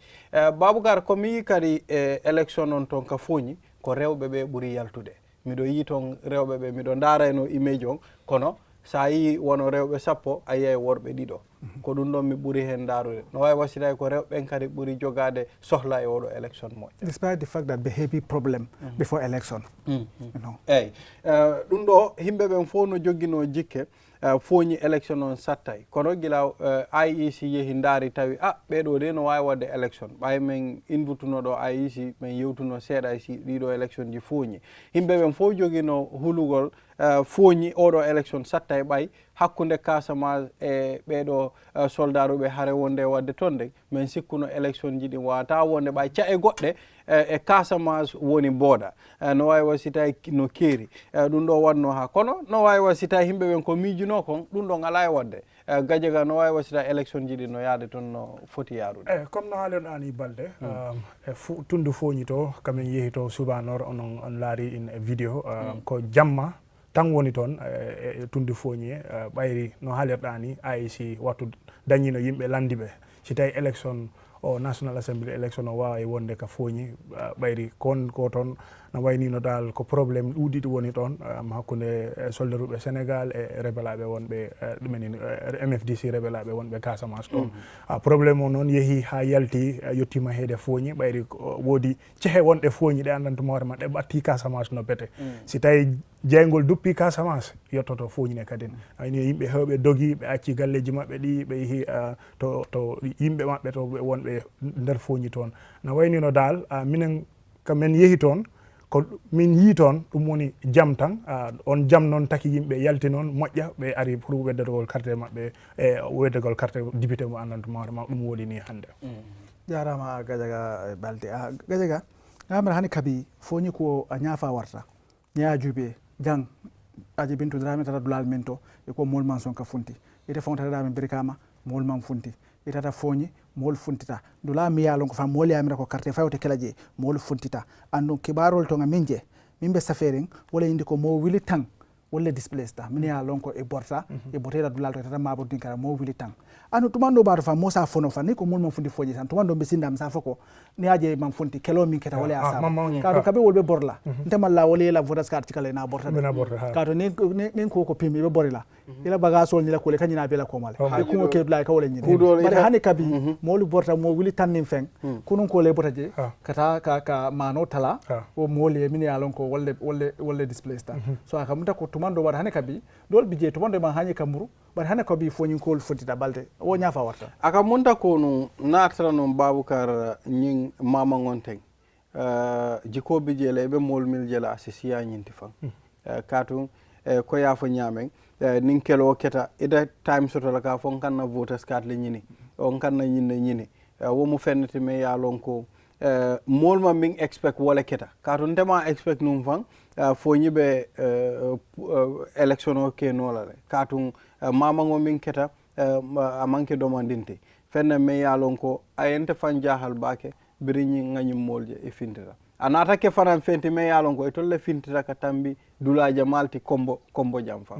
Baboucar komi yi kadi élection on toon ka foñi ko rewɓe ɓe ɓuuri yaltude miɗo yi toon rewɓe ɓe miɗo darayno image on kono sa yi wono rewɓe 10 a yiyay worɓe 2 ko ɗum ɗon mi ɓuuri hen darude no wawi wasitay ko rewɓen kadi ɓuuri jogade sohla e oɗo élection moƴƴo despite the fact that ɓe heeɓi probléme before election eyyi ɗum ɗo himɓe ɓen fof no joguino jikke foñi élection on sattay kono gila IEC yeehi daari tawi ɓeɗo de no wawi wadde élection ɓay men invutuno ɗo IEC men yewtuno seeɗa e si ɗiɗo élection ji foñi yimɓe ɓen fof joguino hulugol foñi oɗo élection satta e ɓay hakkude Casamance e ɓeɗo soldat uɓe haare wonde wadde toon de min sikkuno élection ji ɗi wawata wonde ɓay ca e goɗɗe e Casamance woni booɗa no wawi wasita no keeri ɗum ɗo wanno ha kono no wawi wasita yimɓe ɓen ko miijuno kon ɗum ɗon ala e wadde Gadiaga no wawi wasita élection ji ɗi no yaade toon no foti yaarude comme no haalen ani balde tundu foñi to kamin yeehi to subanor on laari in vidéo ko jamma tan woni toon tundu foñi ɓayri no haalirɗa ni IEC wattu dañino yimɓe landiɓe si tawi élection o National Assembly élection o wawa wonde ka foñi ɓayri kon ko toon no waynino dal ko probléme ɗuɗiɗi woni toon hakkude soldaruɓe Sénégal e rebelaɓe wonɓe ɗumenin MFDC rebelaɓe wonɓe Casamance ɗon probléme o noon yeehi ha yalti yettima heede foñi ɓayri woodi cehe wonɗe foñi ɗe andantuma hoore ma ɗe ɓatti Casamance no bete si tawi jeygol duppi Casamance yettoto foñine kadin ayni yimɓe hewɓe dogi ɓe acci galleji maɓɓe ɗi ɓe yeehi to yimɓe maɓɓe to ɓe wonɓe nder foñi toon no waynino dal minen kamen yeehi toon ko min yi toon ɗum woni jam tan on jam noon taki yimɓe yalti noon moƴƴa ɓe ari pour weddetogol carte maɓɓe e weddegol carte député mo andantuma hoorema ɗum woodi ni hannde jarama Gadiaga balde Gadiaga gamara hani kabi foñi ko a ñaafa warta ñaya juuɓe jang aji bintu drame tata dulal men to e ko molman son ka funti ite fontataɗamen birikama molman funti itata foñi mool funtita dula mi yalon ko fam mool yamira ko carte fawte kelaje mool funtita andum kibarol to ngamin je min be saferen wala indi ko mo wili tan wala displace ta min yalon ko e borta e boteda dulal to tata mabo din kara mo wili tan anu tumando bato fam mo sa fono fa ni ko mool man funti foji tan tumando be sindam sa fako ni aje man funti kelo min keta wala asa ka kabe wolbe borla ntemal la wala la vodas card kala na borta ka to ni ko pimi be borila ila baga sol ni la ko le kanyina be la ko male e ko ke dulay ka wala ni bari hani kabi moolu borta mo wili tan nin feng kunun ko le bota je kata ka mano tala o moolu min yalon ko wolle displace ta so aka muta ko tumando war hani kabi dol bije tumando ma hani kamuru bari hani kabi foñin ko fontita balde o ñafa warta aka munta ko no natara no Baboucar ñing mama ngonteng jikobe jele be mol mil jela asisiya ñinti fan katu ko yafo ñamen nin kelo keta ida time soto la ka fon kanna voters card le ñini on kanna ñini wo mu fennete me ya lon ko mol ma min expect wala keta katu ndema expect num fan fo ñibe election o ke no la katu mama ngo min keta a manke domandinte fenne me ya lon ko ayente fan jahal bake biriñi ngañi molje e fintira anata ke fanan fenti me yalon ko e tolle fintira ka tambi dulaja malti kombo jam fa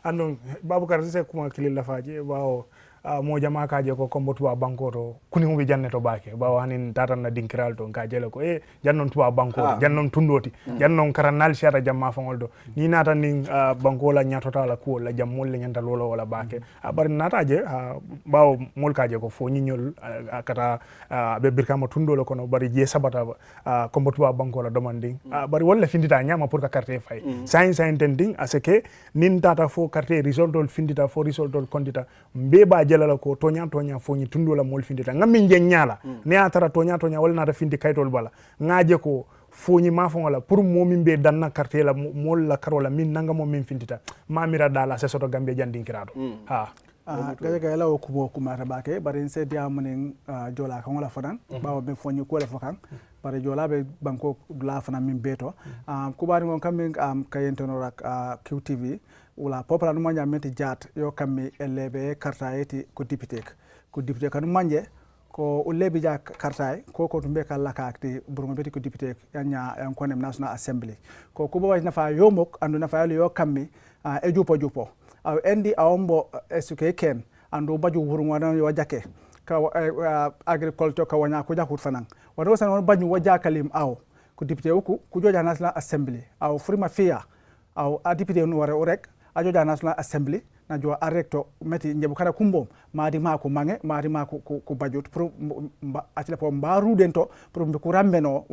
andon Baboucar c'est kuma kilil lafaji bawo mo jama ka je ko kombo tuba banko to kuni mo janne to baake bawa hanin tatan na dinkiral to ka jele ko jannon tuba banko jannon tundoti jannon karanal shara jamma fangol do ni nata ni banko la nyatota la ko la jammol le nyanta lolo wala baake bar nata je bawo mol ka je ko fo nyinyol kata be birkama tundolo kono bari je sabata kombo tuba banko la demanding bari wala findita nyama pour ka carte fay sain intending aseke nin tata fo carte result findita fo result kondita mbeba jelala ko tonya fo ni tundola mol findita ngami je nyala ne atara tonya wala nata findi kaytol bala ngaje ko fo ni ma fo wala pour momi be danna carte la mol la karola min nanga mo min findita mamira dala se soto gambe jandin kirado ha gaje ga lawo kubo kuma tabake bari se dia munen jola kan wala fadan bawo be fo ni ko la fakan bare jola be banko la fana min beto ko bari ngon kammin kayento rak QTV wala popula no manja meti jat yo kammi elebe karta yeti ko député kan manje ko ulebi ja karta ko tumbe kala kakti burgo beti ko député yanya en konem national assembly ko bo wajna fa yomok andu na fa yo kammi e jupo aw endi awombo esuke ken andu baju burgo wana yo jake ka agriculture ka wanya ko jakut fanan wado san won baju wajakalim aw ko député ku joja national assembly aw frima fiya aw a député no wara rek a joja national assembly na jo arrecto meti njebu kana kumbo maadi mako mange maadi mako ko bajut pour atile po mbaru dento pour mbe ko rambeno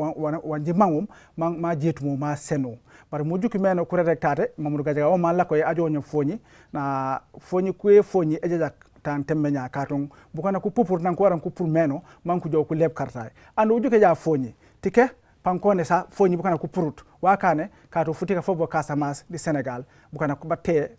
wanji mangum ma jetumo ma seno bar mo jukki meno ko rectate mamadou gadjaga o malla ko ajo nyo foñi na foñi kué foñi ejeja tan temmenya katon bukana ko pupur nan ko waran ko pour meno manku jow ko leb kartay ando jukke ja foñi tike pankone sa foñi bukana ko purut wakane kato futika fobo Casamance di Sénégal bukana ko batte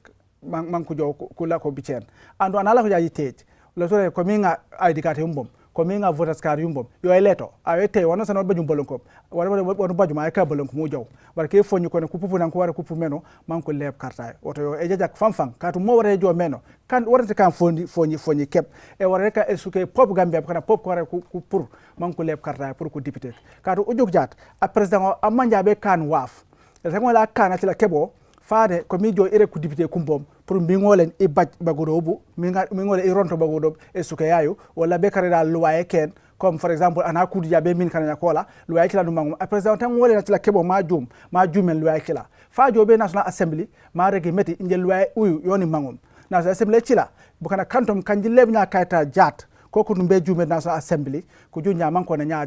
manku jow kula ko bicen ando anala ko jaji tej lo sore ko minga ID card yumbom ko minga voters card yumbom yo eleto awete wono sanon bajum bolonko wono bajum ay ka bolonko mu jow barke fonyi ko ne ku pupu nan ko wara ku pupu meno manku leb kartay oto yo e jajak fanfan katu mo wara jo meno kan warata kan fonyi kep e wara ka esuke pop Gambia kana pop ko wara ku pour manku leb kartay pour ko député katu ujug jat a president a manjabe kan waf e sango la kana tila kebo faade ko mi jo ere ku député kumbom pour mbingolen e bagodobu mingole e ronto bagodob e suka yayo wala be kare dal luwaye ken comme par exemple ana kudi jabe min kananya kola luwaye kila dumangum a president tan wole na tila kebo ma jumen luwaye kila fa jo be national assembly ma regi meti inje luwaye uyu yoni mangum national assembly kila bukana kantom kanji lebnya kayta jat ko ko dumbe jumen national assembly ko junya man ko na nya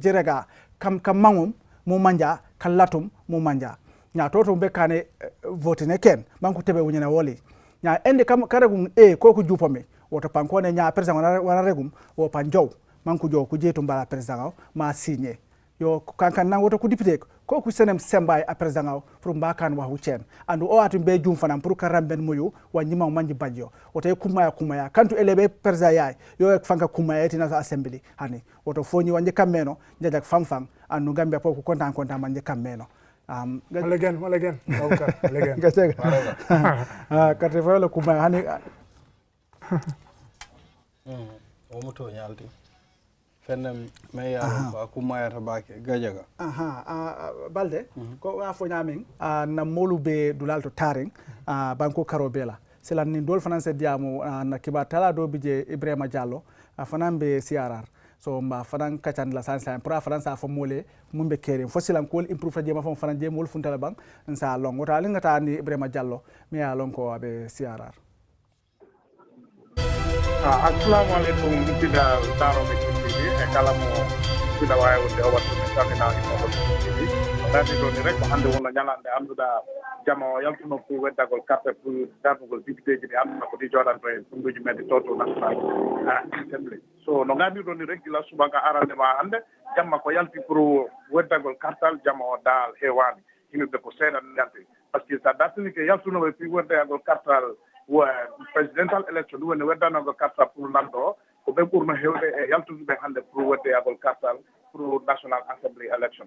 jirega kam mangum mu manja kalatum mu manja nya toto be kane vote ne ken manku tebe wunyana woli nya ende kam karegum ko ku jupome woto pankone nya president wana regum wo panjow manku jow ku jetu mbala president ma signé yo kankan nan woto ku député ko ku senem sembay a president pour mbakan wa hucen andu o atu be jum fanam pour karamben moyu wanyima manji badjo woto kumaya kantu elebe president yaay yo fanka kumaya tina assembly hani woto foni wanje kameno njajak famfam andu Gambia ko kontan manje kameno Again. Okay, again. Karte fayolo kuma hani omoto nyalti fennem meya ba kuma ya tabake gajaga balde ko wa fo nyamin na molube dulalto taring banko karobela selan ni dol fananse diamu na kibatala do bije Ibrahima Diallo fanambe CRR so mba fanan kacan la sansa pour faransa fo mole mumbe kere fo silan ko improve jema fo fanan je mol funtala bang nsa long wota li ngata ni Ibrahima Diallo mi ya lon ko abe CRR assalamu alaikum bida taro me TV e kala mo bida waye wonde o watto me tamina ko TV dadi do ni rek hande wona nyalande anduda jamo yaltuno pour weddagol carte pour darnugol député ji amna ko di jodan to funduji medde toto national assembly so no ngami do ni rek la subaka arande ma hande jamma ko yalti pour weddagol kartal jamo dal hewani himbe ko seedan yalti parce que ça datini ke yaltuno be pour weddagol kartal wa presidential election woni weddanago kartal pour lando ko be pour no hewde e yaltude be hande pour weddagol kartal pour national assembly election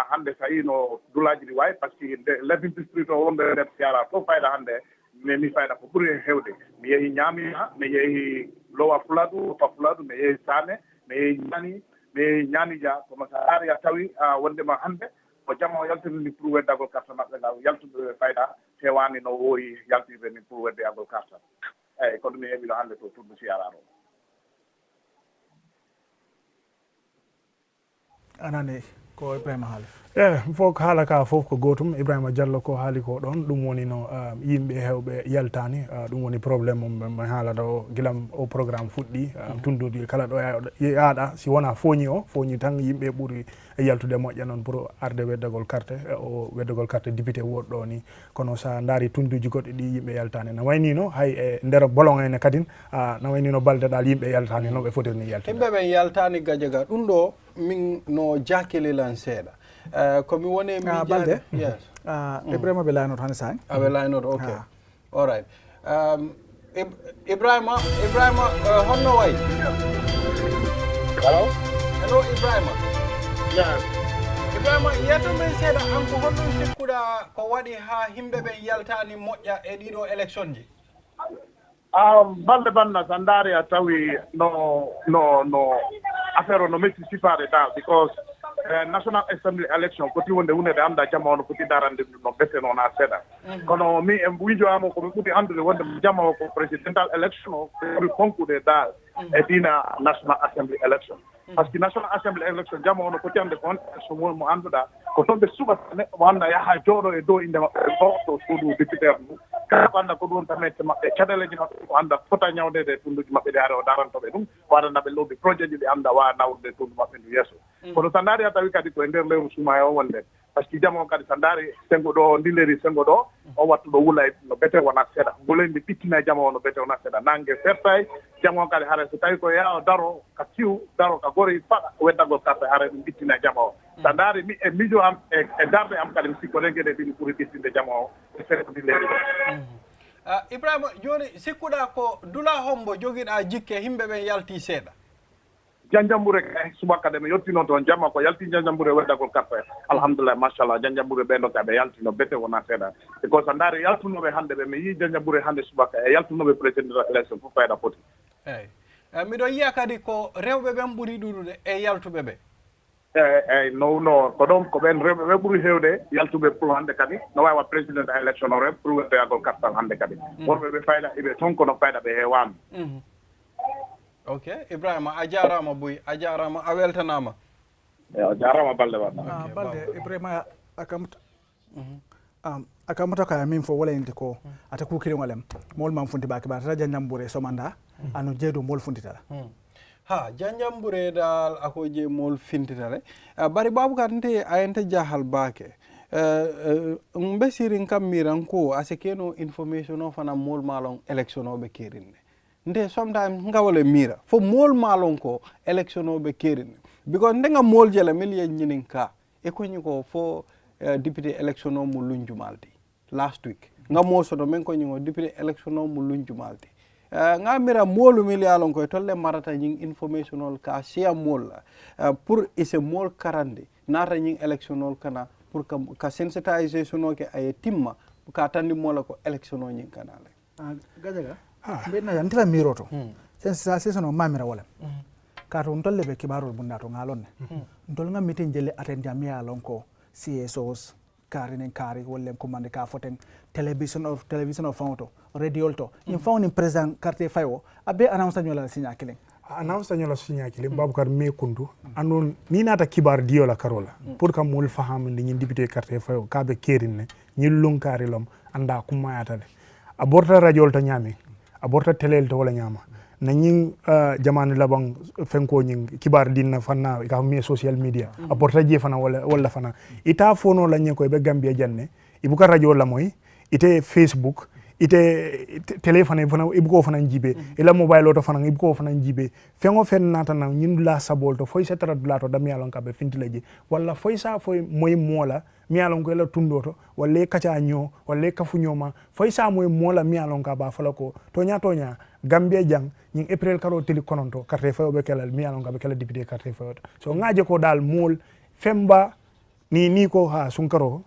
hande sayino dulaji di way parce que lebin district o wonde nder siara to fayda hande mi fayda ko ɓuri hewde mi yeehi ñaamina mi yeehi lowa fuladu fa fuladu mi yeehi sane mi yeehi ñani dia kono sa ari a tawi wondema hande ko jamma o yaltirni pour weddagol carte maɓɓe ngal yaltude fayda hewani no woyi yaltirde ni pour weddagol carte ko ɗum heɓino hannde to tundu siyarano anane ko Ibrahima haali fof ko haala ka fof ko gotum Ibrahima Diallo ko haali ko ɗon ɗum woni no yimɓe hewɓe yaltani ɗum woni probléme mo haalata o gilam o programme fuɗɗi tundude kala ɗo yaaɗa si wona fooñi tan yimɓe ɓuuri yaltude moƴƴa noon pour arde weddagol carte o weddagol carte député woɗɗo ni kono sa daari tunduji goɗɗi ɗi yimɓe yaltani no waynino hay e nder bolon ene kadin no waynino baldeɗal yimɓe yaltani no ɓe fotirni yaltude yimɓe ɓe yaltani Gadiaga ɗum ɗo min no jakkililan seeɗa komi woni balde yes Ibrahima ɓe laynoto hande sani aɓe laynoto ok all right Ibrahima honno wayi hello Ibrahima Ibrahima yettomin seeɗa an ko honɗum sikkuɗa ko waɗi ha yimɓe ɓe yaltani moƴƴa e ɗiɗo élection ji balde banna tan ndaari a tawi no affaire o no metti sifade dal because national assembly election foti wonde hunde anda jamma ono foti darande ɗum no bette noon ha seeɗa kono mi e wijoamo komi ɓuuri andude wonde jamma o ko présidential election o ɓuri konkude dal e dina national assembly election par ce que national assembly election jamma ono foti ande ko on élection mo annduɗa ko toon ɓe suɓata neɗɗo mo anda yaha jooɗo e dow inde maɓɓe to suudu députére ɗum kala ko anda ko ɗum tamete maɓɓe caɗeleji maɓɓe ko anda fota ñawdede tunduji maɓɓe ɗe are o darantoɓe ɗum waɗanaɓe lobby projet ji ɗi anda wawa nawrude tundu maɓɓe ndu yeeso kono so ndaari a tawi kadi koye nder lewru sumaya o wonde par ce que jamma o kadi so ndaari sengo ɗo ndilleri sengo ɗo o wattu ɗo wula no bete wona seeɗa ngoleyndi ɓittina e jamma o no bete wona seeɗa nangue fertay jamma o kadi haara so tawi ko yaha daro ka siw daro ka gori faɗa weddagol carte haara ɗum ɓittina e jamma o so ndaari mi e miijo am e darde am kadi mi sikko ren gueɗe ɗiɗi ɓuuri ɓittinde jamma o e sengo ndilleri ɗo Ibrahima joni sikkuɗa ko dula hombo joguiɗa jikke yimɓe ɓe yalti seeɗa janjambure kay subaka de mi yettino toon jamma ko yalti janjambure weddagol carte alhamdulillah machallah janjambure ɓe ndoka ɓe yaltino bete wona seeɗa e ko so ndaari yaltunoɓe hannde ɓe mi yii janjambure hannde subaka e yaltunoɓe président élection fof fayda foti eyyi miɗo yiya kadi ko rewɓe ɓen ɓuuri ɗuɗude e yaltuɓe ɓe eyyi no ko ɗon ko ɓen rewɓe ɓe ɓuuri hewde yaltuɓe pour hannde kadi no wawa président élection o rew pour weddagol carte al hannde kadi worɓe ɓe fayda eɓe toon kono fayda ɓe heewama ok Ibrahima a jarama boy a jarama a weltanama a jarama balde waɗa balde Ibrahima akamata ka min fo walayinde ko ata kukiriŋolem mol man funti baki ba tata janjambure somanda anu jeedo mol funtitala ha janjambure dal ako je mol fintitale bari Baboucar nte ayente jahal bake mbe sirin kam miran ko ase keno information o fana mol malon election o ɓe kerinde nde sometimes ngawale mira fo mol malon ko election o ɓe kerinde because ndenga mol jela mil ye ñinin ka e koñi ko fo député election o mo lunjumalti last week nga mosoto men koñi ko député election o mo lunjumalti nga mira molu mil yalon koye tolle marata ñing information ol ka siya mol pour ise mol karande nata ñing election ol kana pour ka sensitisation o ke aye timma ka tandi mola ko election o ñing kanale Gadiaga mbeɗa yantila miroto sensation o mamira wala kato tolle ɓe kibarol bunda to ngalonne tol ngam miten jelle aten jam yalon ko CSOs karinen kaari wolle commande ka foten télévision o fawto radio to ñin fawni président quartier fay o abe annonce ñola signa kilin annonce ñola signa kilin Baboucar me kundu andon ni nata kibar diola karola pour kam mol fahamde ñin député quartier fay o kabe kerinne ñin lunkari lom anda kumayatale a borta radio to ñami a borta télé to wala ñama na ñing jamane labang fenko ñing kibar dinna fanna ka mi social media a borta je fana wala fana ita fono la ñe ko be Gambia janne ibuka radio la moy ite Facebook ite téléphone fana ibuko fana jibe ila mobile auto fana ibuko fana jibe fengo fen nata na ñin la sabol to foy setara dula to dam yalon ka be fintilaji wala foy sa foy moy mola mi yalon ko la tundoto wala kacha ño wala kafu ñoma foy sa moy mola mi yalon ka ba fala ko to nya Gambia jang ñing April karo tili kononto carte fayo be kelal mi yalon ka be kala député carte fayo so ngaaje ko dal mol femba ni ko ha sunkaro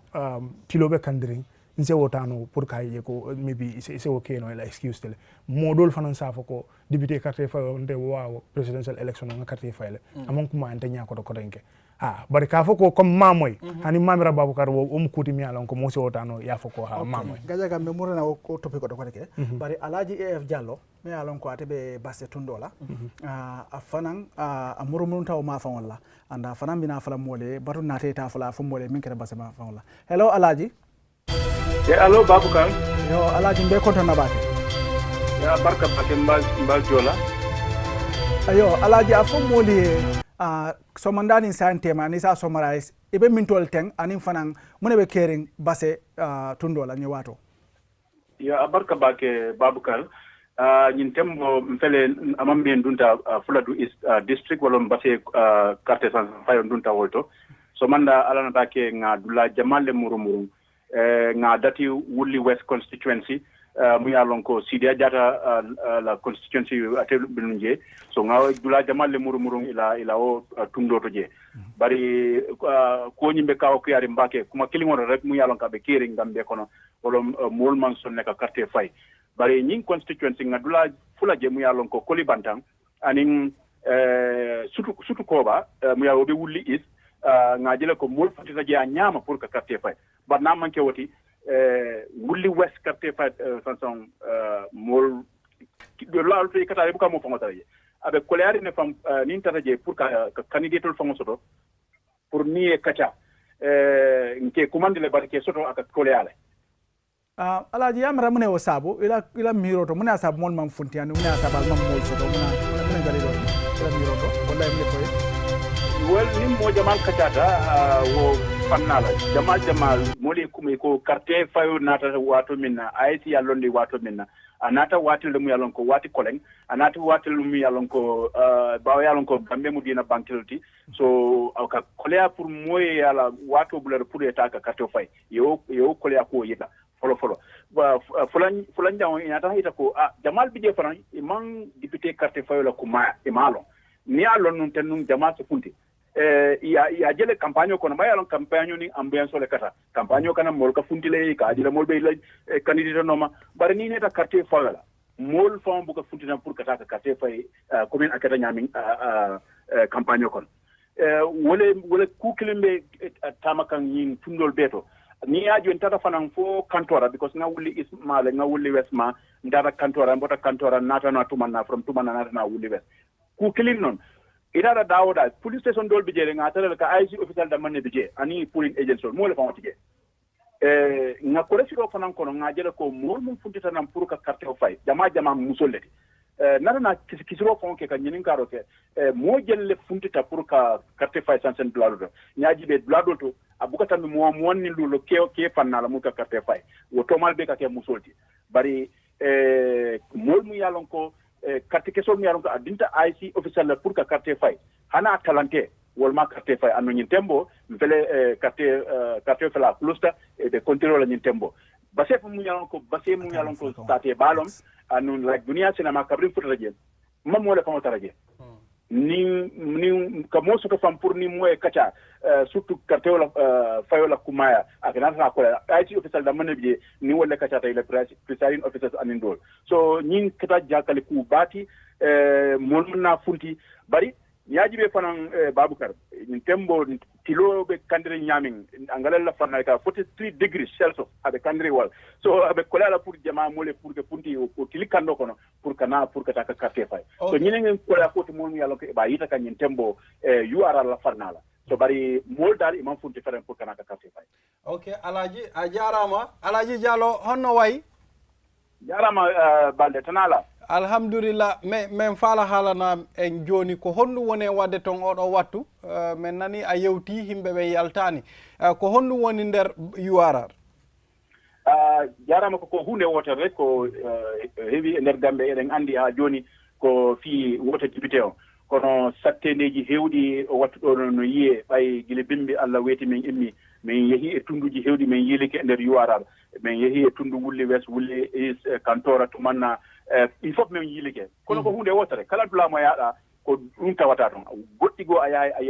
tilo be kandiring nse wotano pour kaye ko maybe c'est okay no la excuse tele modol fanan safo ko député carte fa nde waaw presidential election nga carte fa le amon kuma ante nyako to kodenke bari ka foko comme mamoy hani mamira babukar wo kuti mi alon ko mo se wotano ya foko ha mamoy gajaga me murana ko topic ko deke bari alaji ef diallo me alon ko atebe basse tundola a fanan a murumun taw ma fa wala anda fanan bina fala mole batu nate ta fala fu mole min kere basse ma fa wala hello alaji allo babukar yo alaji mbe konto na bake ya barka bake mbal jola ayo alaji a fu mole somandani santema ni sa summarize ibe mintol teng anin fanan mune be kering basse tundola ni wato ya abarka bake babukar ñin tembo mfele amambe ndunta fuladu is district wala basse carte sans fayo ndunta wolto so manda alana bake nga dula jamalle murumuru nga dati wulli west constituency mu yalon ko sidia jata la constituency atel binunje so nga dula jamalle murumuru ila o tundoto je bari ko nyimbe kawo ko yari mbake kuma kilingono rek mu yalon ka be kiri ngambe kono wala mol man sonne ka carte fay bari ñing constituency nga dula fula je mu yalon ko kolibantang anin sutu koba mu yawo be wulli is nga jele ko mol fatita je a nyama pour ka carte fay ba na manke woti wulli west carte fay sanson mol do la alto kata bu ka mo famo taraje abe koleari ne fam nin taraje pour ka candidate famo soto pour ni e kacha nke commande le barke soto aka koleale alaji yamra mune wo sabu ila miroto mune asabu mon mam funtiani mune asabu mam mol soto mune gari do ila miroto wallahi mune foy wel nim mo jamal kachata wo fannala jamal moli kuma ko carte fayo nata wato minna ayti yallondi wato minna anata watil mu yalon ko wati koleng anata watil mu yalon ko bawo yalon ko gambe mu dina bankelti so ka kolea pour moye yala wato bular pour eta ka carte fay yo kolea ko yita folo fulan jawo inata hita ko jamal bije faran imang député carte fayo la kuma imalo ni alon nun tenun jamal se funti ya jele campagne ko na mayalon campagne ni ambiance le kata campagne kana mol ka funtile ka jila mol be la candidate noma bari ni neta carte fawala mol fam bu ka funtina pour kata ka carte fay commune akata nyami campagne ko wole ku kilimbe tamakan yin tundol beto ni ajo entata fanan fo kantora because nga wuli ismale nga wuli wesma ndata kantora mbota kantora nata na tumana from tumana nata na wuli wes ku kilim non ida dawoda police station dol bijere nga tele ka IC official da manne bije ani polling agent so mo le famo tije nga ko resiro fanan kono nga jele ko mo mum funtita nam pour ka carte o fay jama musoleti nana na kisiro fonke ka nyinin karo ke mo jelle funtita pour ka carte fay sansen blado nyaaji be blado to abuka tammi mo wonni lulo ke fannala mu ka carte fay wo to mal be ka ke musolti bari mol mu yalon ko carte kesol mi yalon ko adinta IC official pour ka carte fay hana talante wol ma carte fay anno nyin tembo vele carte fay la cluster e de contrôle nyin tembo basé mu yalon ko state balom anu like dunia sinama kabrin futa rajen mam mo le famo taraje ni ka mo soto fam pour ni moy kacha surtout carte wala fayola kumaya akana na ko IT official da manebje ni wala kacha tay le presiding officers anindol so nyin kata jakale ku bati mon na funti bari yajibe fanan babukar ni tembo tilo be kandre nyamin angala la fanay ka 43 degrees celsius abe kandre wal so abe kolala pour jama mole pour que funti ko tilikando kono pour kata ka carte fay so nyine ngem kola ko to mon yalo ke ba yita kan tembo URL la fanala so bari mol dal imam funti feren pour kana ka carte fay okay alaji a alaji Diallo honno way jarama balde tanala alhamdulillah men fala halana en joni ko honnu woni wadde ton odo wattu men nani a yewti himbe be yaltani ko honnu woni nder URR jarama ko hunde wotere ko heewi e nder gambe eden andi ha joni ko fi wote député o kono satteneji hewdi wattu do no yiye bay gile bimbi Allah weti men immi min yehi e tunduji hewdi min yilike e nder URR min yehi e tundu wulli wes wulli is kantora to manna il faut min yilike kono ko hunde wotere kala dula mo yaada ko dum tawata ton goddi go a